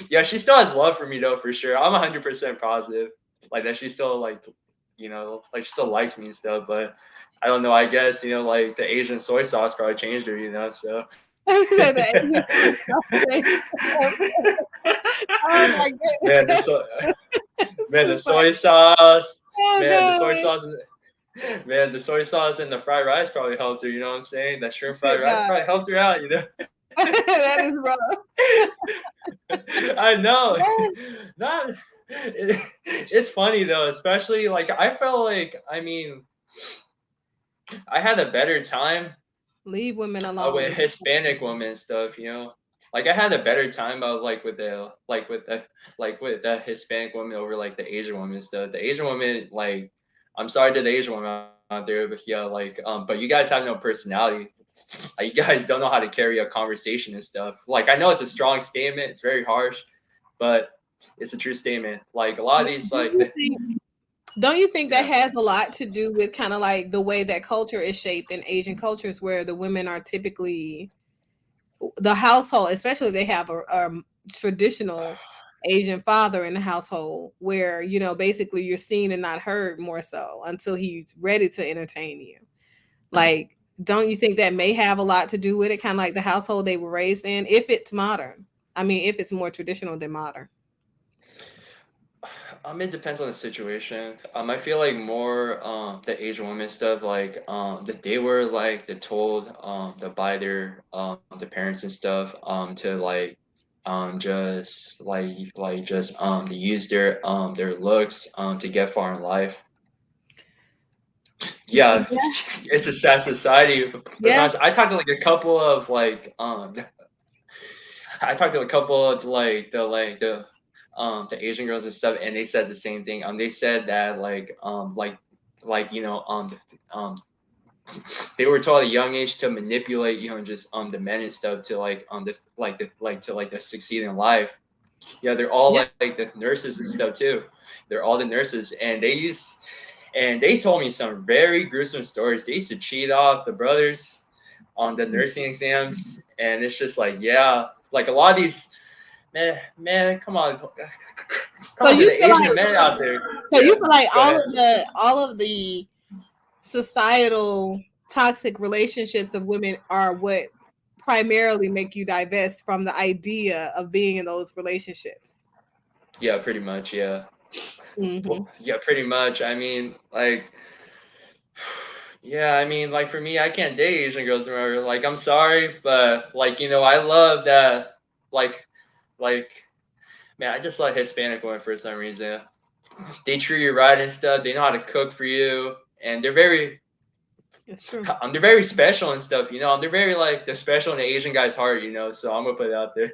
yeah, she still has love for me though, for sure. I'm 100% positive, like that. She still like she still likes me and stuff. But I don't know. I guess like the Asian soy sauce probably changed her. So You said the Asian food stuff. Oh my man, goodness. It's man, the too funny. soy sauce, Oh man, the soy god. sauce, man, the soy sauce and the fried rice probably helped her. You know what I'm saying? That shrimp fried Good rice god. probably helped her out. That is rough. I know. Yeah. Not. It's funny though, especially like I felt like I had a better time Leave women alone. with Hispanic women and stuff. Like I had a better time of with the Hispanic women over like the Asian women and stuff. The Asian women, like, I'm sorry to the Asian women out there, but yeah, but you guys have no personality. Like, you guys don't know how to carry a conversation and stuff. Like, I know it's a strong statement, it's very harsh, but it's a true statement. Like a lot of But these, do like, you think don't you think that yeah, has a lot to do with kind of like the way that culture is shaped in Asian cultures where the women are typically the household, especially if they have a traditional Asian father in the household where, basically you're seen and not heard more so until he's ready to entertain you. Like, don't you think that may have a lot to do with it? Kind of like the household they were raised in, if it's modern. I mean, if it's more traditional than modern. it depends on the situation. I feel like more the Asian women stuff, like that they were like they told to by their the parents and stuff to like just just to use their looks to get far in life. Yeah, Yeah. it's a sad society. But Yeah. honestly, I talked to like a couple of I talked to a couple of the Asian girls and stuff, and they said the same thing. They said that like they were taught at a young age to manipulate just the men and stuff to this to succeed in life. Yeah, they're all Yeah. like the nurses and stuff too. They're all the nurses, and they told me some very gruesome stories. They used to cheat off the brothers on the nursing exams, and it's just like, yeah, like a lot of these man, come So on to you the feel Asian like men out there. so you Yeah, feel like go ahead. all of the societal toxic relationships of women are what primarily make you divest from the idea of being in those relationships. Yeah, pretty much. Yeah, Hmm. yeah, pretty much. Yeah, like for me, I can't date Asian girls. Remember, like I'm sorry, but I love that. Like, like man, I just like Hispanic women for some reason. They treat you right and stuff. They know how to cook for you, and It's true. they're very special and stuff. They're very like the special in the Asian guy's heart. So I'm gonna put it out there.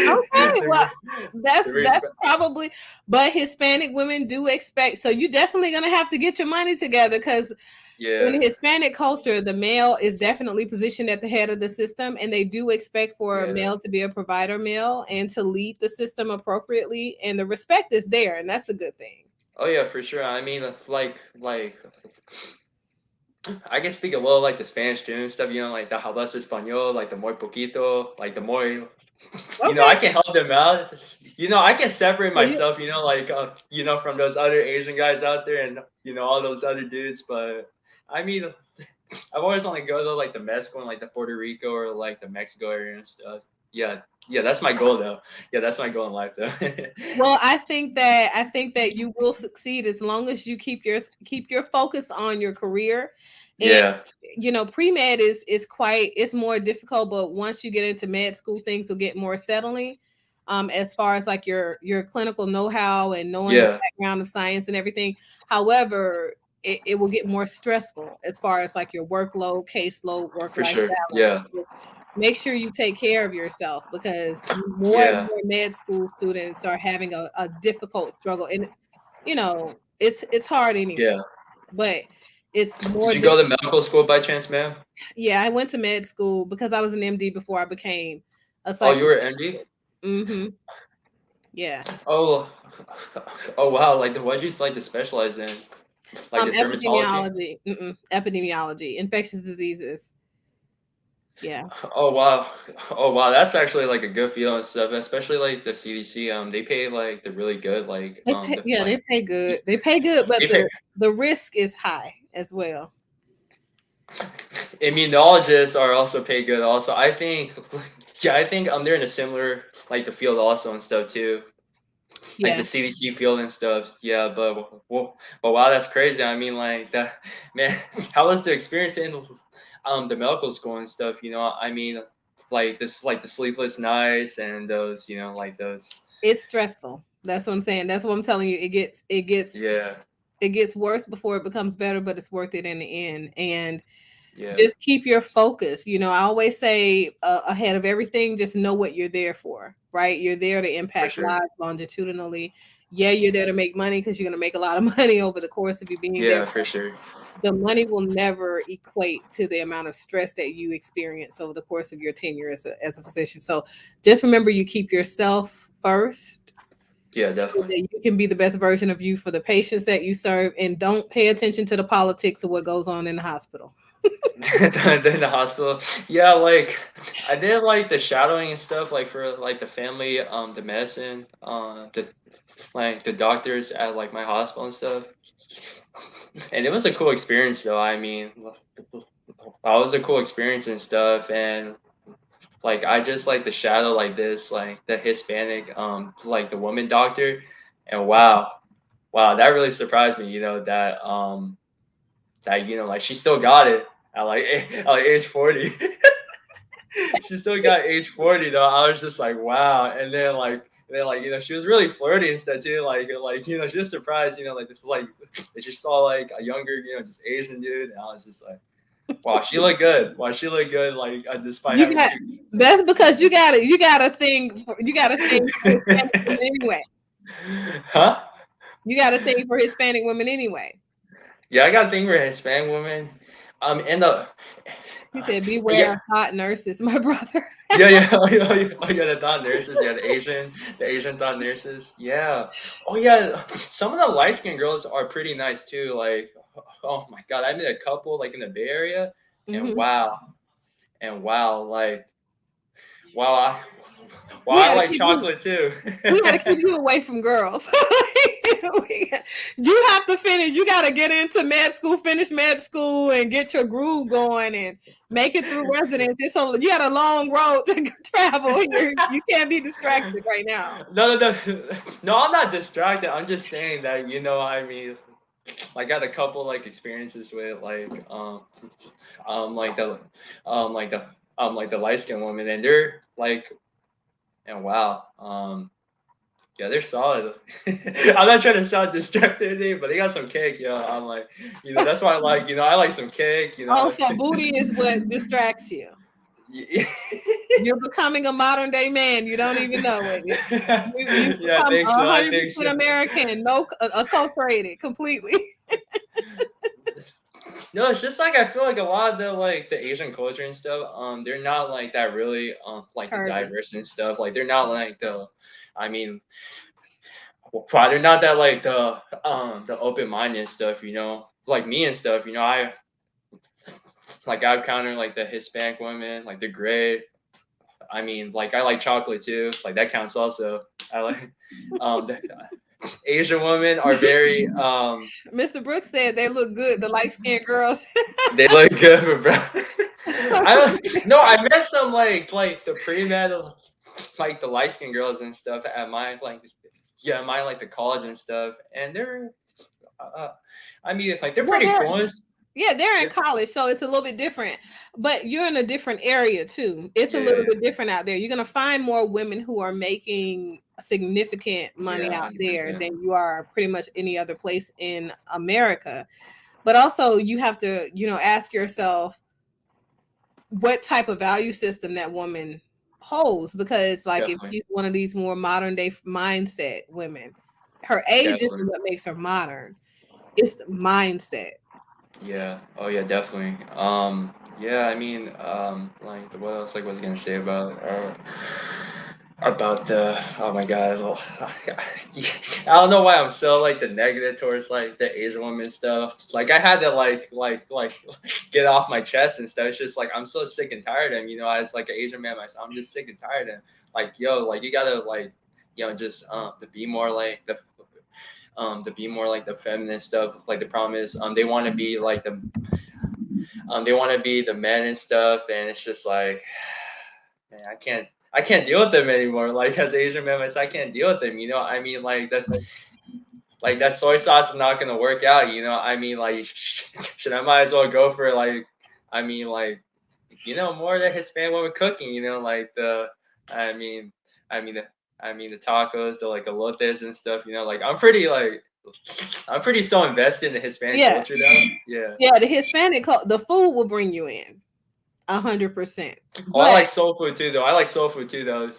Okay, well, they're, that's they're very that's probably, but Hispanic women do expect. So you're definitely gonna have to get your money together because yeah, in Hispanic culture, the male is definitely positioned at the head of the system, and they do expect for a yeah. male to be a provider male and to lead the system appropriately, and the respect is there, and that's a good thing. Oh yeah, for sure. I can speak a little like the Spanish too and stuff. Like the hablas español, like the muy poquito, like the muy. I Okay, can help them out. I can separate so you myself. From those other Asian guys out there and all those other dudes. But I mean, I've always wanted to go to like the Mexico and like the Puerto Rico or like the Mexico area and stuff. Yeah, yeah, that's my goal though. Yeah, that's my goal in life though. well, I think that you will succeed as long as you keep your focus on your career. And Yeah, pre-med is quite it's more difficult, but once you get into med school, things will get more settling. As far as like your clinical know-how and knowing the yeah, background of science and everything. However, it will get more stressful as far as like your workload, caseload, work For life sure. balance. Yeah. So make sure you take care of yourself, because more and Yeah. more med school students are having a difficult struggle. And it's hard anyway, Yeah. but it's Did more you go to difficult. medical school by chance, ma'am? Yeah, I went to med school because I was an MD before I became a Oh, you psycho. were MD? Mm-hmm. Yeah. Oh, oh wow! Like, what did you like to specialize in? Like the dermatology? Epidemiology. Mm-mm. Epidemiology, infectious diseases. Yeah. Oh wow! Oh wow! That's actually like a good field and stuff. Especially like the CDC. They pay like the really good. Like Yeah, they pay good. They pay good, but they pay the risk is high as well. immunologists are also paid good. Also, I think. Yeah, I think they're in a similar like the field also and stuff too. Like Yeah, the CDC field and stuff. Yeah, but wow, that's crazy. I mean, like that man. How was the experience in the medical school and stuff? I mean, like the sleepless nights and those, like those. it's stressful. That's what I'm saying. That's what I'm telling you. Yeah, It gets worse before it becomes better, but it's worth it in the end. And yeah, just keep your focus. I always say, ahead of everything, just know what you're there for, right? You're there to for impact sure. lives longitudinally. Yeah, you're there to make money because you're going to make a lot of money over the course of you being there. Yeah, for sure. The money will never equate to the amount of stress that you experience over the course of your tenure as a physician. So just remember, you keep yourself first Yeah, so definitely. that you can be the best version of you for the patients that you serve, and don't pay attention to the politics of what goes on in the hospital. Then the hospital. Yeah, like I did like the shadowing and stuff, like for like the family, the medicine, the doctors at like my hospital and stuff. And it was a cool experience though. I mean, it was a cool experience and stuff. And like I just like the shadow like this, like the Hispanic, like the woman doctor. And wow, that really surprised me. That like she still got it at like at like age 40. She still got age 40 though. I was just like, wow. And then she was really flirty and stuff too. Like she was surprised, like that she saw like a younger, just Asian dude. And I was just like, wow, she looked good. Wow, she looked good. Like despite You having got two. That's because you got a thing for Hispanic women anyway. Huh? You got a thing for Hispanic women anyway. Yeah, I got a thing for Hispanic women. And the He said, "Beware yeah. of hot nurses, my brother." Yeah, yeah, oh, yeah, the thought nurses, yeah, the Asian thought nurses, yeah. Oh yeah, some of the light skinned girls are pretty nice too. Like, oh my God, I met a couple like in the Bay Area, and Hmm. wow, like, wow, We I got to like keep you. chocolate too. We got to keep you away from girls. You have to finish. You got to get into med school, finish med school, and get your groove going, and make it through residency. So you got a long road to travel here. You can't be distracted right now. No, no, no, no. I'm not distracted. I'm just saying that I mean, I got a couple like experiences with like the like the light skinned woman, and they're like, and wow, yeah, they're solid. I'm not trying to sound distracted or anything, but they got some cake, yo. I'm like, that's why I like, I like some cake, Also, booty is what distracts you. Yeah, You're becoming a modern day man. You don't even know it. You yeah, I become think so. I think 100% so. American, no acculturated completely. No, it's just like I feel like a lot of the Asian culture and stuff, they're not like that really like the Curvy. diverse and stuff. Like they're not like I mean, well, they're not that like the open minded and stuff. Like me and stuff. I've countered like the Hispanic women, like they're great. I mean, like I like chocolate too. Like that counts also. I like the Asian women are very Mr. Brooks said they look good, the light skinned girls. they look good, bro. I don't no, I met some like the pre med like the light skinned girls and stuff at my like yeah, my like the college and stuff, and they're uh, I mean it's like they're Well, pretty cool. yeah, they're in They're, college, so it's a little bit different. But you're in a different area too. It's a yeah, little bit different out there. You're gonna find more women who are making significant money yeah, out there 100%. than you are pretty much any other place in America. but also you have to, ask yourself what type of value system that woman holds, because like if Definitely. she's one of these more modern day mindset women, her age isn't Definitely. what makes her modern. It's the mindset. Yeah. Oh yeah, definitely. Yeah, I mean, like what else like was I gonna say about the oh my god, well, I don't know why I'm so like the negative towards like the Asian woman stuff. Like I had to like get off my chest and stuff. It's just like I'm so sick and tired of him, as like an Asian man myself, I'm just sick and tired of him. Like yo, like you gotta like just to be more like the feminist stuff. Like the problem is they want to be like they want to be the men and stuff, and it's just like, man, I can't deal with them anymore. Like as Asian men, I can't deal with them. I mean, like that soy sauce is not gonna work out. I mean, like, should I might as well go for like, I mean, like, more of the Hispanic woman cooking. Like I mean, I mean the. I mean the tacos, the like elotes and stuff. Like I'm pretty so invested in the Hispanic Yeah, culture though. Yeah. yeah. The the food will bring you in 100%. Oh, I But like soul food too, though. I like soul food too, though. I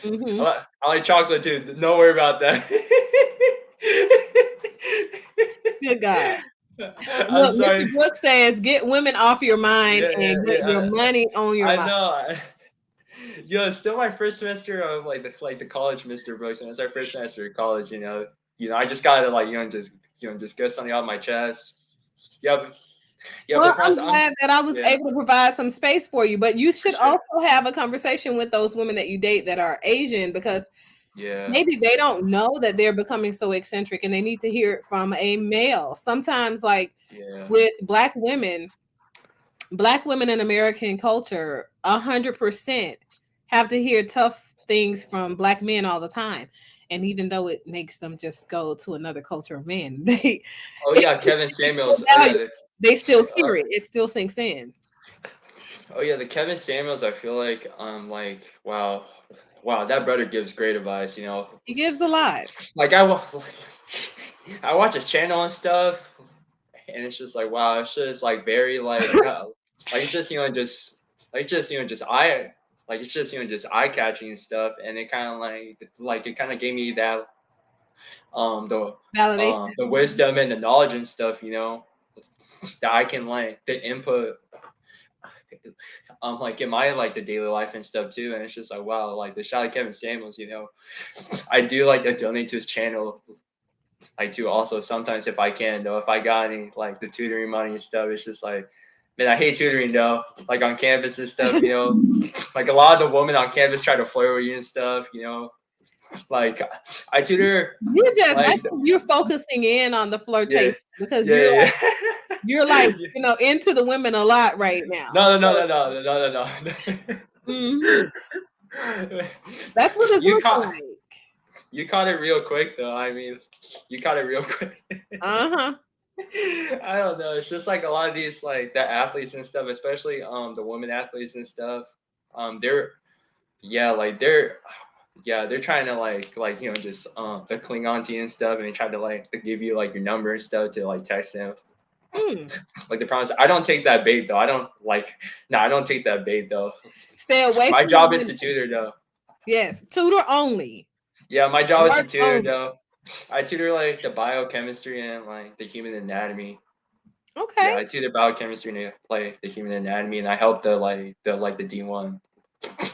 mhm, like, I like chocolate too. Don't worry about that. good God. I'm Look, Mr. sorry. Brooks says, "Get women off your mind Yeah, yeah, and get your yeah. money on your I mind." know. Yo, it's still my first semester of like the college, Mr. Brooks, and it's our first semester of college. I just gotta like just get something out of my chest. Yeah, but Well, the I'm process, glad that I was yeah, able to provide some space for you, but you for should sure. also have a conversation with those women that you date that are Asian, because Yeah, maybe they don't know that they're becoming so eccentric and they need to hear it from a male. Sometimes, like yeah, with black women in American culture, 100% have to hear tough things from black men all the time. And even though it makes them just go to another culture of men, oh it's yeah, Kevin still Samuels. Oh yeah, valuable. They still hear it. It still sinks in. oh yeah, the Kevin Samuels. I feel like wow, wow, that brother gives great advice. He gives a lot. Like I watch his channel and stuff, and it's just like wow, it's just like very like it's just just eye like it's just just eye catching and stuff, and it kind of like it kind of gave me that um the Validation. the wisdom and the knowledge and stuff, that I can like the input like in my like the daily life and stuff too. And it's just like wow, like the shout out Kevin Samuels, I do like to donate to his channel like too also sometimes if I can though, if I got any like the tutoring money and stuff. It's just like, man, I hate tutoring though, like on campus and stuff. Like a lot of the women on campus try to flirt with you and stuff. Like I tutor I like think you're focusing in on the yeah, flirtation because yeah, yeah, you're like, yeah. into the women a lot right now. No, no, So, no, no, no, no, no, no. mhm, that's what it's you looking caught like. you caught it real quick though. I mean, you caught it real quick. Uh-huh. I don't know. It's just like a lot of these like the athletes and stuff, especially the women athletes and stuff. They're yeah, like they're trying to like just to cling on to you and stuff, and they try to like to give you like your number and stuff to like text them. Mm. Like the promise, I don't take that bait though. I don't like no, I don't take that bait though. Stay away My from the job is to women. tutor though. Yes, tutor only. Yeah, my job is to Work tutor only. though. I tutor like the biochemistry and like the human anatomy. Okay. Yeah, I tutor biochemistry and like the human anatomy, and I help the D1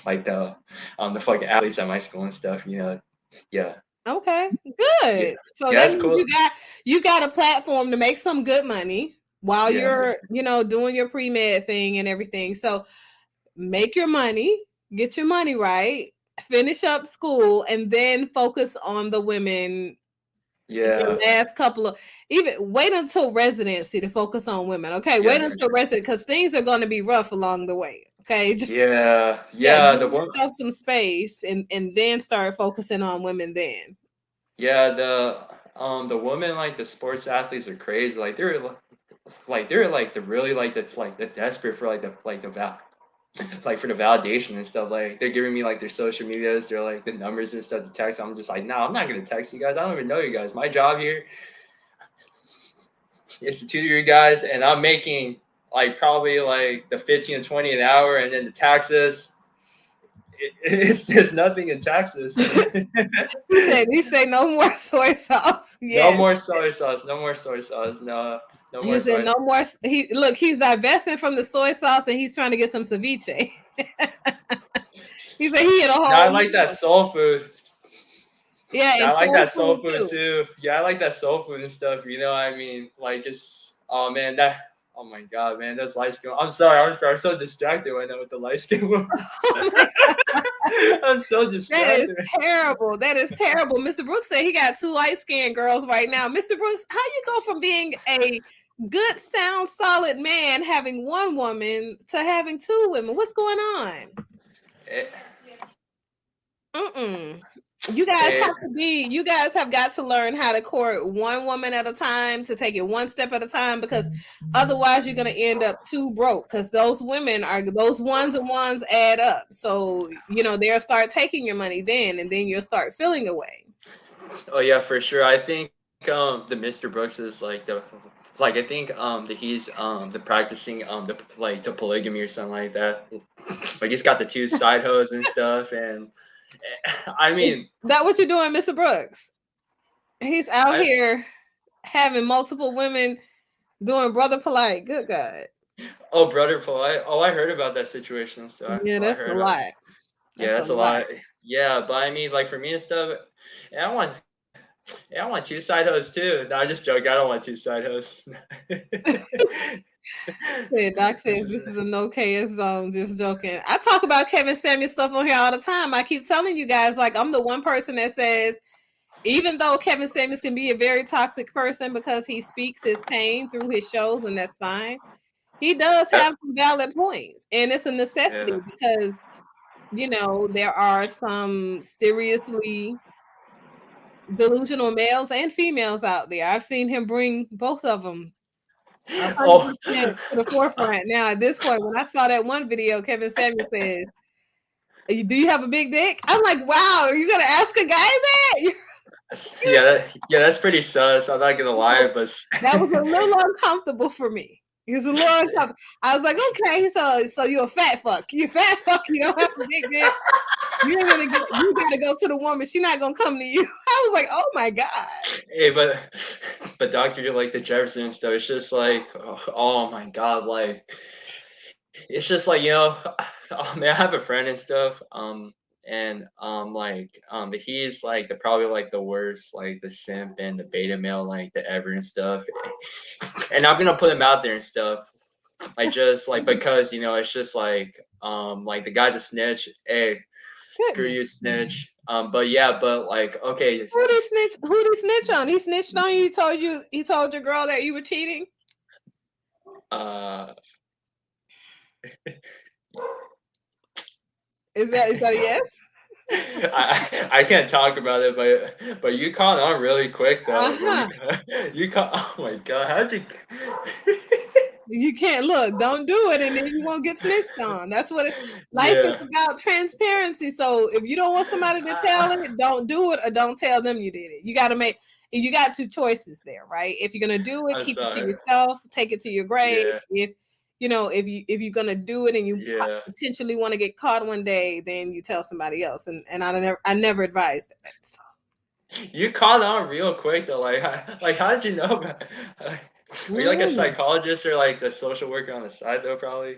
like the fucking athletes at my school and stuff. Yeah, Okay. yeah, Good. So yeah. that That's means cool. you got a platform to make some good money while Yeah, for you're, sure. doing your pre-med thing and everything. So make your money, get your money right, finish up school, and then focus on the women. Your Yeah, last couple of, even wait until residency to focus on women. Okay, yeah, wait for until sure. residency because things are going to be rough along the way. Okay, just Yeah, yeah, yeah. give The one. yourself some space and then start focusing on women. Then Yeah, the women like the sports athletes are crazy. Like they're the really like the desperate for like the like for the validation and stuff. Like they're giving me like their social medias, they're like the numbers and stuff to text. I'm just like, no, I'm not gonna text you guys. I don't even know you guys. My job here it's the 2 year guys, and I'm making like probably like the 15 to 20 an hour, and then the taxes. It's nothing in taxes. He said no more soy sauce. No Yes. more soy sauce. No more soy sauce. No, no He more said soy no sauce. more. He's divesting from the soy sauce and he's trying to get some ceviche. He said he hit a Now I whole like that meal. soul food. Yeah, Yeah, and I like soul that soul food food too. too. Yeah, I like that soul food and stuff. You know what I mean? Like it's oh man, that oh my god, man, those light skin. I'm sorry, I'm so distracted right now with the light skin ones. Oh my, I'm so that is distracted. terrible. That is terrible. Mr. Brooks said he got two light skinned girls right now. Mr. Brooks, how you go from being a good, sound, solid man having one woman to having two women? What's going on? It, Mm-mm. You guys it, have to be, you guys have got to learn how to court one woman at a time, to take it one step at a time, because otherwise you're going to end up too broke, because those women are, those ones and ones add up. So, they'll start taking your money then, and then you'll start feeling away. oh yeah, for sure. I think the Mr. Brooks is like I think that he's the practicing the like the polygamy or something like that. Like he's got the two side hoes and stuff, and I Is mean, that what you're doing, Mr. Brooks? He's out I here having multiple women doing brother polite. Good God. oh brother polite. Oh, I heard about that situation and stuff. Yeah, Oh, I that's a heard about. lot. Yeah, That's a that's a lot. lot. Yeah, but I mean, like for me and stuff, yeah, yeah, I want two side hoes too. No, I'm just joking. I don't want two side hoes. Yeah, Doc This says is this is a no KS zone. Just joking. I talk about Kevin Samuel stuff on here all the time. I keep telling you guys, like, I'm the one person that says, even though Kevin Samuels can be a very toxic person because he speaks his pain through his shows, and that's fine, he does that, have some valid points. And it's a necessity yeah. because, there are some seriously delusional males and females out there. I've seen him bring both of them Oh, 100% to the forefront. Now, at this point, when I saw that one video, Kevin Samuel says, "Do you have a big dick?" I'm like, "Wow, are you gonna ask a guy that?" yeah, yeah, that's pretty sus. I'm not gonna lie, but That was a little uncomfortable for me. It was a little uncomfortable. I was like, "Okay, so you're a fat fuck. You fat fuck. You don't have a big dick. You gotta go to the woman. She's not gonna come to you." I was like, "Oh my god." hey, but Doctor, like the Jefferson and stuff, it's just like, oh my god, like it's just like oh man, I have a friend and stuff, and he's like the probably like the worst, like the simp and the beta male, like the ever and stuff, and I'm gonna put him out there and stuff, like just like because it's just like the guy's a snitch, hey, screw Goodness. you, snitch, but yeah, but like okay, Who did he snitch on? He snitched on you. He told your girl that you were cheating. uh. Is that a yes? I can't talk about it, but you caught on really quick though. But Uh-huh. you caught. Oh my god, how'd you? You can't look. Don't do it, and then you won't get snitched on. That's what it's. Life is Yeah. about transparency. So if you don't want somebody to tell it, don't do it, or don't tell them you did it. You got to make. You got two choices there, right? If you're gonna do it, I'm keep it to sorry. yourself. Take it to your grave. Yeah. If you're gonna do it and you Yeah. potentially want to get caught one day, then you tell somebody else. And I never advised that. So. You caught on real quick though. Like how did you know about? Like, are you like a Mm. psychologist or like a social worker on the side though? Probably.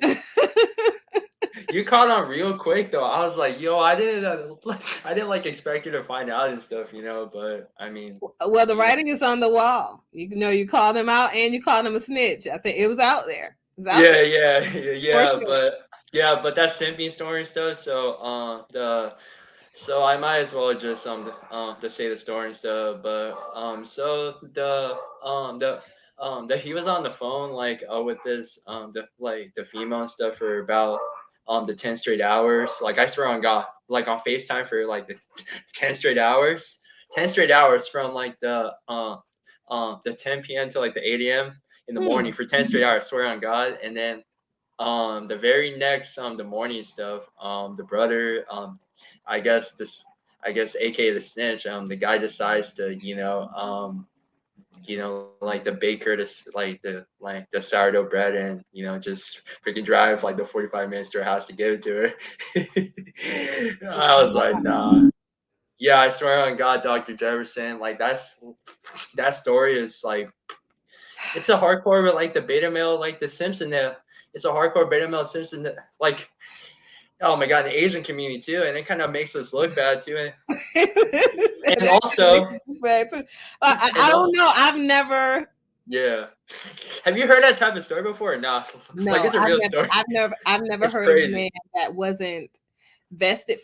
You caught on real quick though. I was like, yo, I didn't like expect you to find out and stuff, But I mean, Well, the yeah. writing is on the wall. You call them out and you call them a snitch. I think it was out there. It's out there Yeah, yeah, for yeah, sure. but that simping story and stuff. So so I might as well just say the story and stuff. But so the he was on the phone like with this the female and stuff for about the 10 straight hours. Like I swear on God, like on FaceTime for like the 10 straight hours, 10 straight hours from like the 10 p.m. to like the 8 a.m. in the morning Hmm. for 10 straight hours. Swear on God, and then the very next the morning stuff the brother I guess aka the snitch the guy decides to like the baker to like the sourdough bread, and just freaking drive like the 45 minutes to her house to give it to her. I was like, nah. Yeah, I swear on God, Dr. Jefferson, like that story is like it's a hardcore, but like the beta male, like the Simpson, it's a hardcore beta male Simpson, like oh my God, the Asian community too, and it kind of makes us look bad too, and That makes also, me bad too. I and don't know. I've never. yeah. Have you heard that type of story before? No, like No, it's a real story. I've never It's heard of a crazy. man that wasn't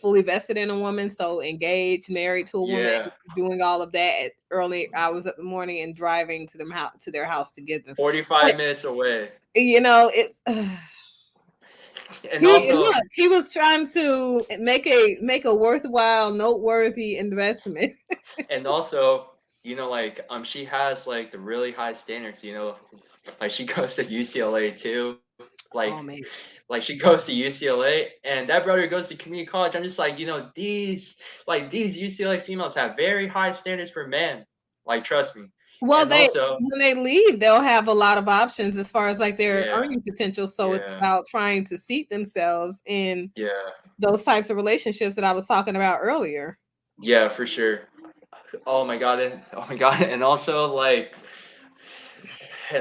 fully vested in a woman. So engaged, married to a woman, Yeah, doing all of that at early hours of the morning and driving to their house to get them. But 45 minutes away, it's and he also, look. He was trying to make a worthwhile, noteworthy investment. like she has like the really high standards. Like she goes to UCLA too. Oh man. Like she goes to UCLA, and that brother goes to community college. I'm just like, these UCLA females have very high standards for men. Like, trust me. Well, And they also, when they leave, they'll have a lot of options as far as like their yeah, earning potential. So it's yeah, about trying to seat themselves in yeah, those types of relationships that I was talking about earlier. yeah, for sure. Oh my God, and oh my God, and also like my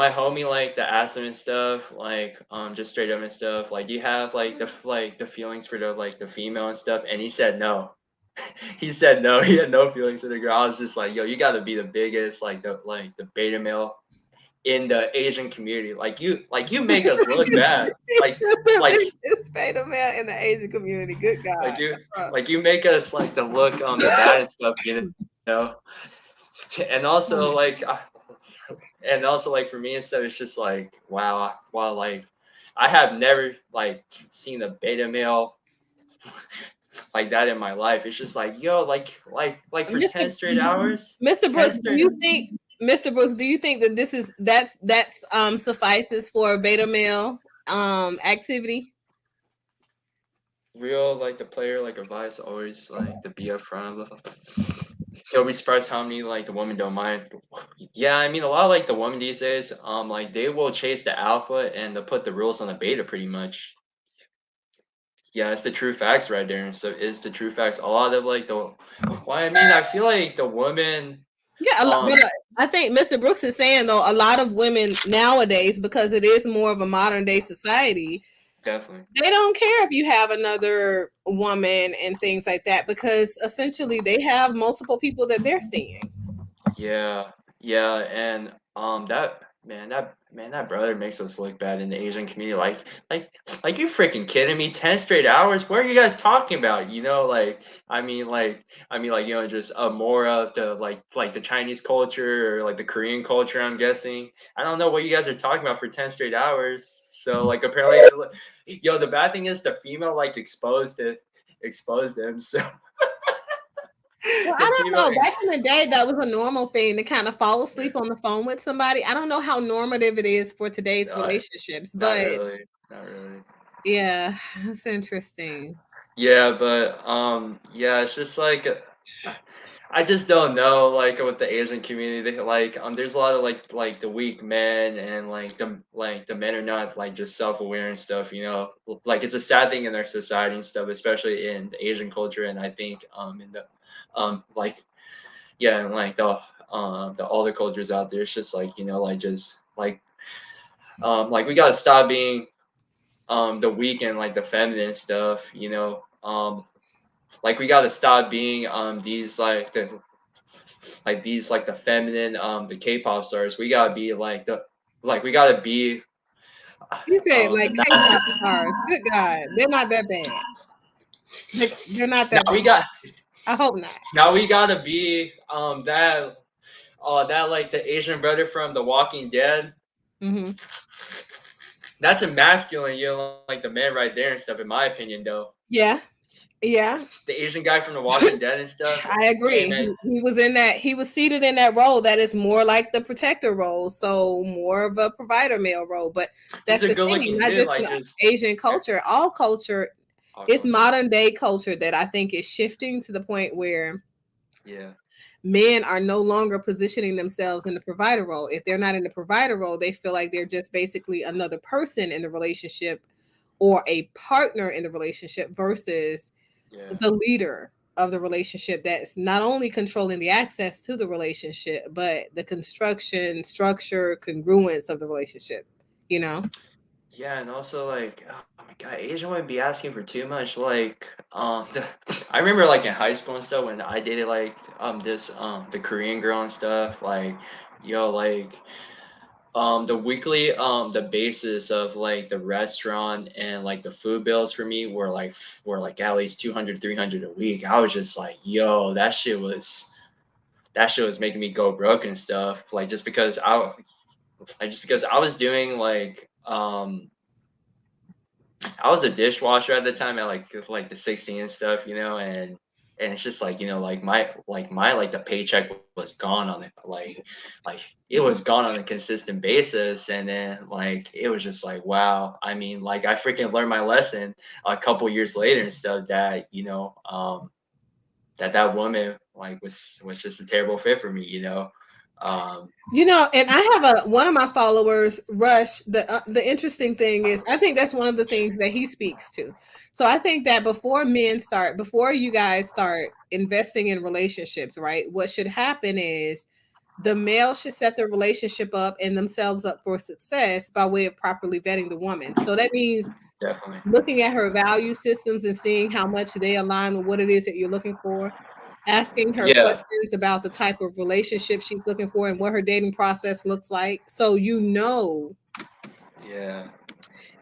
homie like the asked him and stuff, like just straight up and stuff. Like, do you have like the feelings for the female and stuff? And he said no. He said no. He had no feelings for the girl. I was just like, yo, you got to be the biggest like the beta male in the Asian community. Like you make us look bad. Like It's beta male in the Asian community. Good like God. you like you make us like the look the bad and stuff. And also Oh my like for me and stuff, it's just like wow, like I have never like seen a beta male like that in my life. It's just like, yo, like for Mr. 10 straight hours, Mr. 10 Brooks, do straight you think Mr. Brooks, do you think that that's suffices for a beta male activity? real like the player like advice always like to be upfront of You'll be surprised how many like the women don't mind. Yeah, I mean a lot of like the women these days, like they will chase the alpha and they'll put the rules on the beta pretty much. Yeah, it's the true facts right there. So it's the true facts. A lot of like the well, I mean, I feel like the women Yeah, um but I think Mr. Brooks is saying though a lot of women nowadays, because it is more of a modern day society, definitely. they don't care if you have another woman and things like that because essentially they have multiple people that they're seeing. Yeah, yeah, and that brother makes us look bad in the Asian community. Like you freaking kidding me? 10 straight hours? What are you guys talking about? Like just more of the like the Chinese culture or like the Korean culture. I'm guessing. I don't know what you guys are talking about for 10 straight hours. So like apparently, the bad thing is the female like exposed them. So Well, I the don't female know. Back in the day, that was a normal thing to kind of fall yeah. asleep on the phone with somebody. I don't know how normative it is for today's No, relationships, not but really. Not really. yeah, it's interesting. Yeah, but yeah, it's just like I just don't know, like with the Asian community, like there's a lot of like the weak men, and like the men are not like just self-aware and stuff. Like it's a sad thing in their society and stuff, especially in the Asian culture, and I think in the like yeah, and like the older cultures out there, it's just like like just like we gotta stop being the weak and like the feminine stuff. Like we gotta stop being these like the feminine the K-pop stars. We gotta be we gotta be You said like the K-pop masculine. stars. Good God, they're not that bad. They're not Now that bad. we got I hope not. now we gotta be that like the Asian brother from The Walking Dead. Hmm. That's a masculine, like the man right there and stuff. In my opinion, though, Yeah, yeah, the Asian guy from The Walking Dead and stuff. I Hey agree. man, He was in that. He was seated in that role that is more like the protector role, so more of a provider male role. But he's that's a the good thing. looking Not dude. just Like in just Asian culture, all culture. all It's cultures. modern day culture that I think is shifting to the point where Yeah. men are no longer positioning themselves in the provider role. If they're not in the provider role, they feel like they're just basically another person in the relationship or a partner in the relationship versus Yeah. the leader of the relationship that's not only controlling the access to the relationship, but the construction, structure, congruence of the relationship, you know? Yeah, and also like, oh my God, Asian would be asking for too much. Like, I remember like in high school and stuff when I dated like this the Korean girl and stuff. Like, yo, like the weekly the basis of like the restaurant and like the food bills for me were like at least 200 300 a week. I was just like, yo, that shit was making me go broke and stuff. Like just because I was doing I was a dishwasher at the time at like the 16 and stuff, you know, and it's just like, you know, like the paycheck was gone on it, like it was gone on a consistent basis, and then like it was just like, wow. I mean, like I freaking learned my lesson a couple years later and stuff that, you know, that woman like was just a terrible fit for me, you know. Um You know, and I have a one of my followers, Rush. The interesting thing is, I think that's one of the things that he speaks to. So I think that before you guys start investing in relationships, right? What should happen is the male should set the relationship up and themselves up for success by way of properly vetting the woman. So that means Definitely. looking at her value systems and seeing how much they align with what it is that you're looking for, asking her Yeah. questions about the type of relationship she's looking for and what her dating process looks like, so Yeah.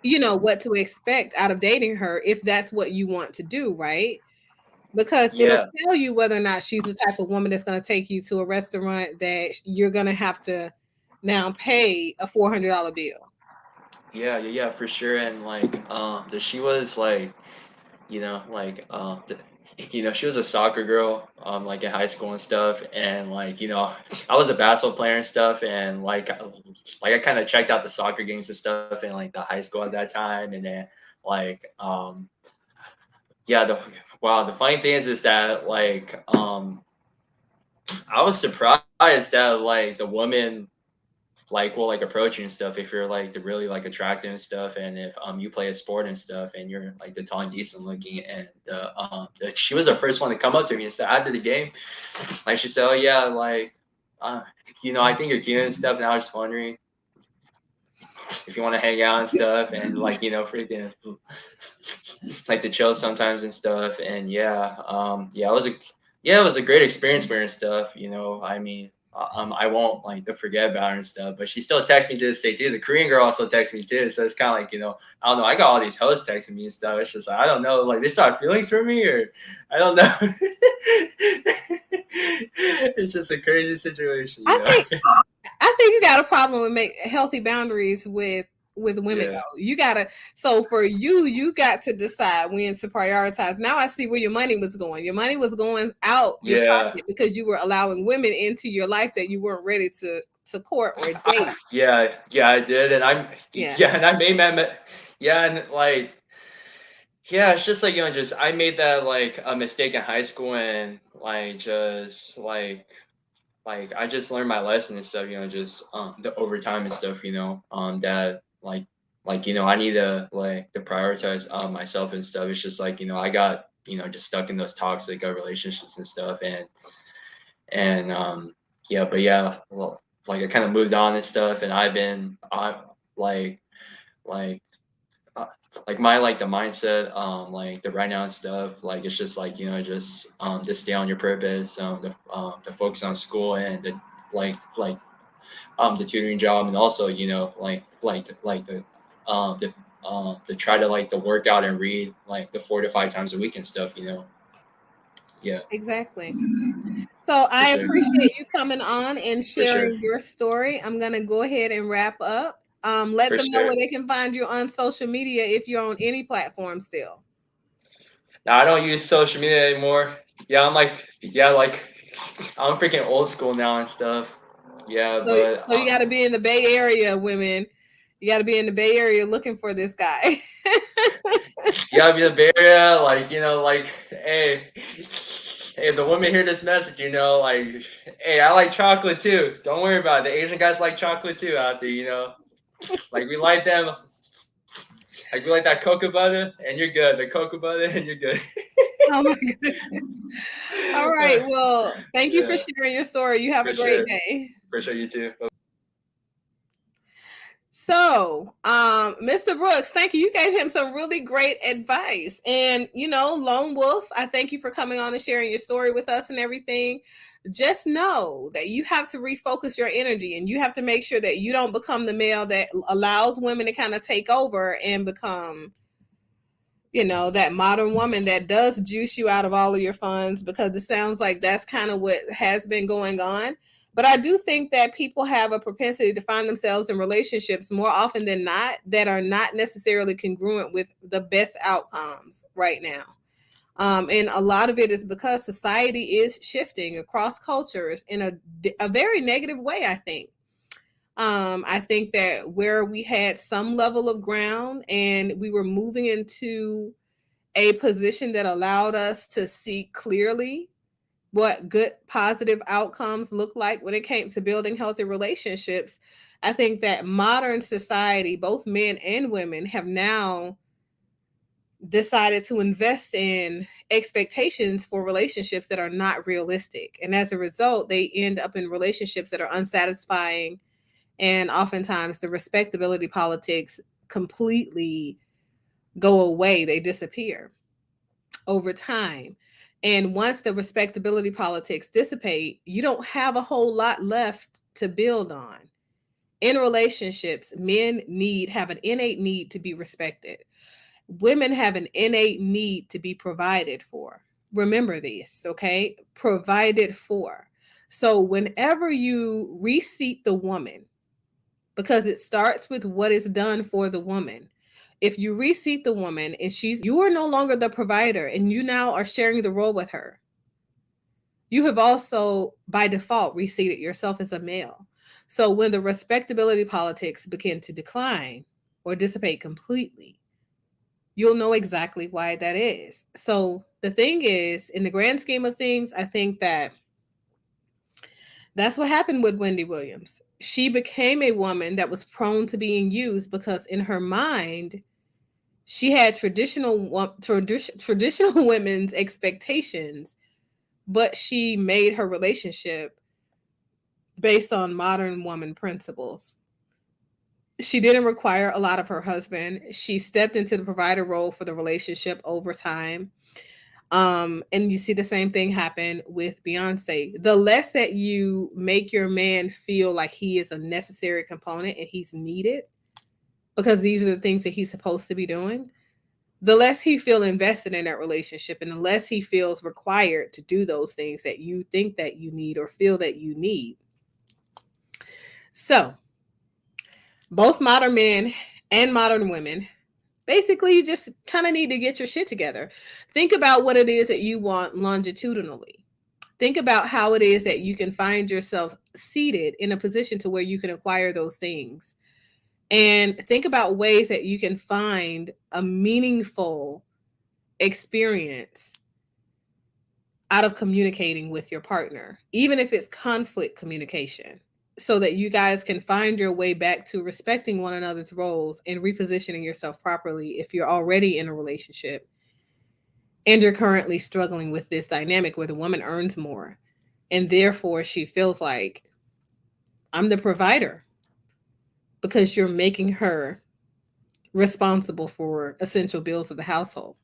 you know what to expect out of dating her if that's what you want to do, right? Because it'll Yeah. tell you whether or not she's the type of woman that's going to take you to a restaurant that you're going to have to now pay a $400 bill. Yeah, for sure. And like, she was like, you know, you know, she was a soccer girl, like in high school and stuff. And like, you know, I was a basketball player and stuff. And like I kind of checked out the soccer games and stuff in like the high school at that time. And then like, yeah, wow, the funny thing is that like, I was surprised that like the woman like will like approach you and stuff if you're like the really like attractive and stuff, and if you play a sport and stuff and you're like the tall and decent looking. And she was the first one to come up to me and stuff after the game. Like she said, oh yeah, like uh, you know, I think you're cute and stuff, and I was just wondering if you want to hang out and stuff, and like, you know, freaking like to chill sometimes and stuff. And yeah, it was a great experience for her and stuff. You know, I mean, I won't like to forget about her and stuff. But she still texts me to this day too. The Korean girl also texts me too. So it's kind of like, you know, I don't know. I got all these hoes texting me and stuff. It's just like, I don't know. Like they start feelings for me, or I don't know. It's just a crazy situation, you I know. think I think you got a problem with make healthy boundaries with women Yeah. though. You gotta so for you got to decide when to prioritize. Now I see where your money was going. Your money was going out your Yeah. pocket because you were allowing women into your life that you weren't ready to court or date. Yeah, I did, and Yeah, yeah, and I made yeah, and like, yeah, it's just like, you know, just I made that like a mistake in high school, and like just like I just learned my lesson and stuff, you know, just the overtime and stuff, you know, that like, you know, I need to like to prioritize myself and stuff. It's just like, you know, I got, you know, just stuck in those toxic relationships and stuff. And yeah, but yeah, well, like I kind of moved on and stuff, and I like like uh, like my like the mindset, like the right now and stuff, like it's just like, you know, just stay on your purpose, the focus on school, and the like the tutoring job, and also, you know, the try to like the workout and read like the 4 to 5 times a week and stuff, you know. Yeah, exactly. So for I sure, appreciate you coming on and for sure, sharing your story. I'm gonna go ahead and wrap up. Let for them know sure. where they can find you on social media if you're on any platform still. Now I don't use social media anymore. Yeah, I'm like, yeah, like I'm freaking old school now and stuff. Yeah, So, but so you got to be in the Bay Area, women. You got to be in the Bay Area looking for this guy. you gotta be the Bay Area, like, you know, like, hey, Hey, if the women hear this message, like, hey, I like chocolate too. Don't worry about it. The Asian guys like chocolate too out there. Like we like them, like we like that cocoa butter, and you're good. The cocoa butter, and you're good. Oh my goodness. All right. Well, thank you for Yeah, sharing your story. You have for a great sure, day. for sure. You too. So, Mr. Brooks, thank you. You gave him some really great advice. And, Lone Wolf, I thank you for coming on and sharing your story with us and everything. Just know that you have to refocus your energy and you have to make sure that you don't become the male that allows women to kind of take over and become, that modern woman that does juice you out of all of your funds, because it sounds like that's kind of what has been going on. But I do think that people have a propensity to find themselves in relationships more often than not that are not necessarily congruent with the best outcomes right now. And a lot of it is because society is shifting across cultures in a very negative way, I think. I think that where we had some level of ground and we were moving into a position that allowed us to see clearly what good positive outcomes look like when it came to building healthy relationships. I think that modern society, both men and women, have now decided to invest in expectations for relationships that are not realistic. And as a result, they end up in relationships that are unsatisfying. And oftentimes the respectability politics completely go away, they disappear over time. And once the respectability politics dissipate, you don't have a whole lot left to build on. In relationships, men have an innate need to be respected. Women have an innate need to be provided for. Remember this, okay? Provided for. So whenever you reseat the woman, because it starts with what is done for the woman. If you reseat the woman and you are no longer the provider and you now are sharing the role with her, you have also by default reseated yourself as a male. So when the respectability politics begin to decline or dissipate completely, you'll know exactly why that is. So the thing is, in the grand scheme of things, I think that that's what happened with Wendy Williams. She became a woman that was prone to being used because in her mind, she had traditional women's expectations, but she made her relationship based on modern woman principles. She didn't require a lot of her husband. She stepped into the provider role for the relationship over time. And you see the same thing happen with Beyonce. The less that you make your man feel like he is a necessary component and he's needed because these are the things that he's supposed to be doing, the less he feel invested in that relationship and the less he feels required to do those things that you think that you need or feel that you need. So, both modern men and modern women, basically you just kind of need to get your shit together. Think about what it is that you want longitudinally. Think about how it is that you can find yourself seated in a position to where you can acquire those things. And think about ways that you can find a meaningful experience out of communicating with your partner, even if it's conflict communication, so that you guys can find your way back to respecting one another's roles and repositioning yourself properly if you're already in a relationship and you're currently struggling with this dynamic where the woman earns more and therefore she feels like I'm the provider because you're making her responsible for essential bills of the household.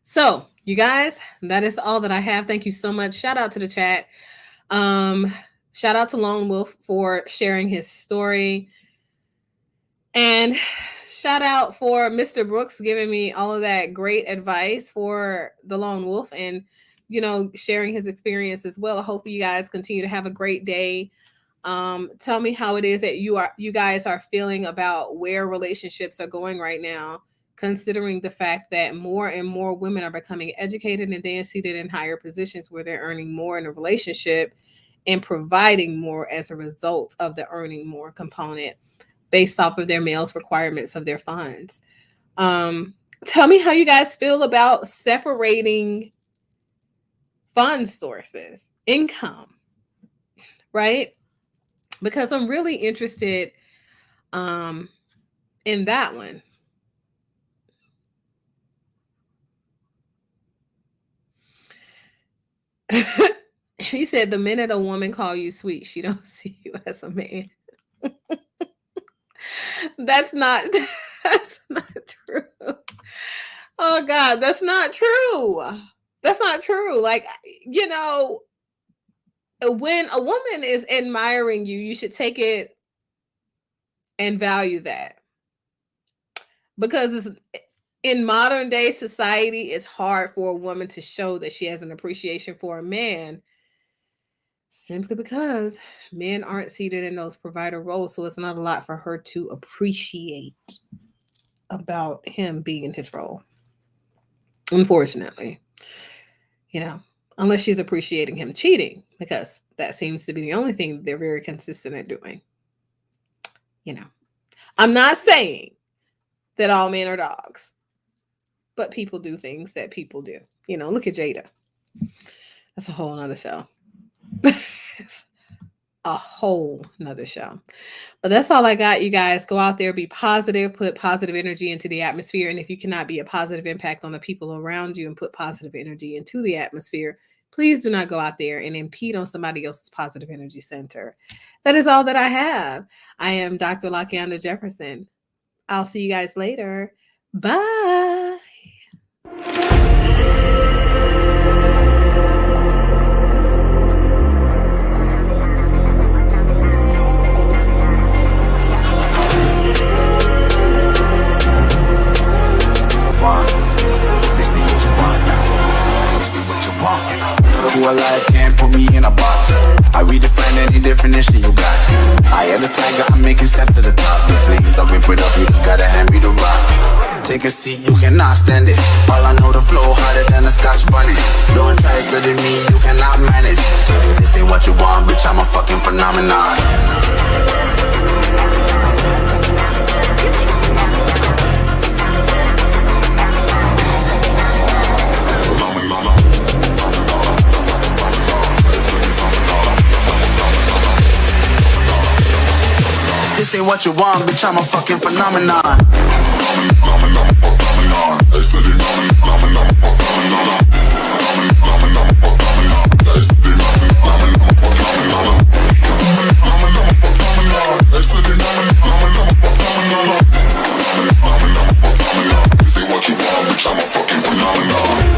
So, you guys, that is all that I have. Thank you so much. Shout out to the chat. Um, Shout out to Lone Wolf for sharing his story. And shout out for Mr. Brooks giving me all of that great advice for the Lone Wolf and, sharing his experience as well. I hope you guys continue to have a great day. Tell me how it is that you guys are feeling about where relationships are going right now, considering the fact that more and more women are becoming educated and then seated in higher positions where they're earning more in a relationship and providing more as a result of the earning more component based off of their male's requirements of their funds. Um, Tell me how you guys feel about separating fund sources, income, right? Because I'm really interested in that one. You said the minute a woman call you sweet, she don't see you as a man. That's not that's not true. Oh God, that's not true. That's not true. Like, you know, when a woman is admiring you, you should take it and value that. Because it's, in modern day society, it's hard for a woman to show that she has an appreciation for a man simply because men aren't seated in those provider roles. So it's not a lot for her to appreciate about him being in his role. Unfortunately, you know, unless she's appreciating him cheating, because that seems to be the only thing they're very consistent at doing. You know, I'm not saying that all men are dogs, but people do things that people do. You know, look at Jada. That's a whole nother show. It's a whole nother show. But that's all I got, you guys. Go out there, be positive, put positive energy into the atmosphere. And if you cannot be a positive impact on the people around you and put positive energy into the atmosphere, please do not go out there and impede on somebody else's positive energy center. That is all that I have. I am Dr. LaKeonda Jefferson. I'll see you guys later. Bye. Your life can't put me in a box. I redefine any definition you got. I am the tiger, I'm making steps to the top. The flames, I whip it up, you just gotta hand me the rock. Take a seat, you cannot stand it. All I know, the flow harder than a Scotch bunny. Don't try as good as me, you cannot manage. This ain't what you want, bitch, I'm a fucking phenomenon. This ain't what you want, bitch, I'm a fucking phenomenon.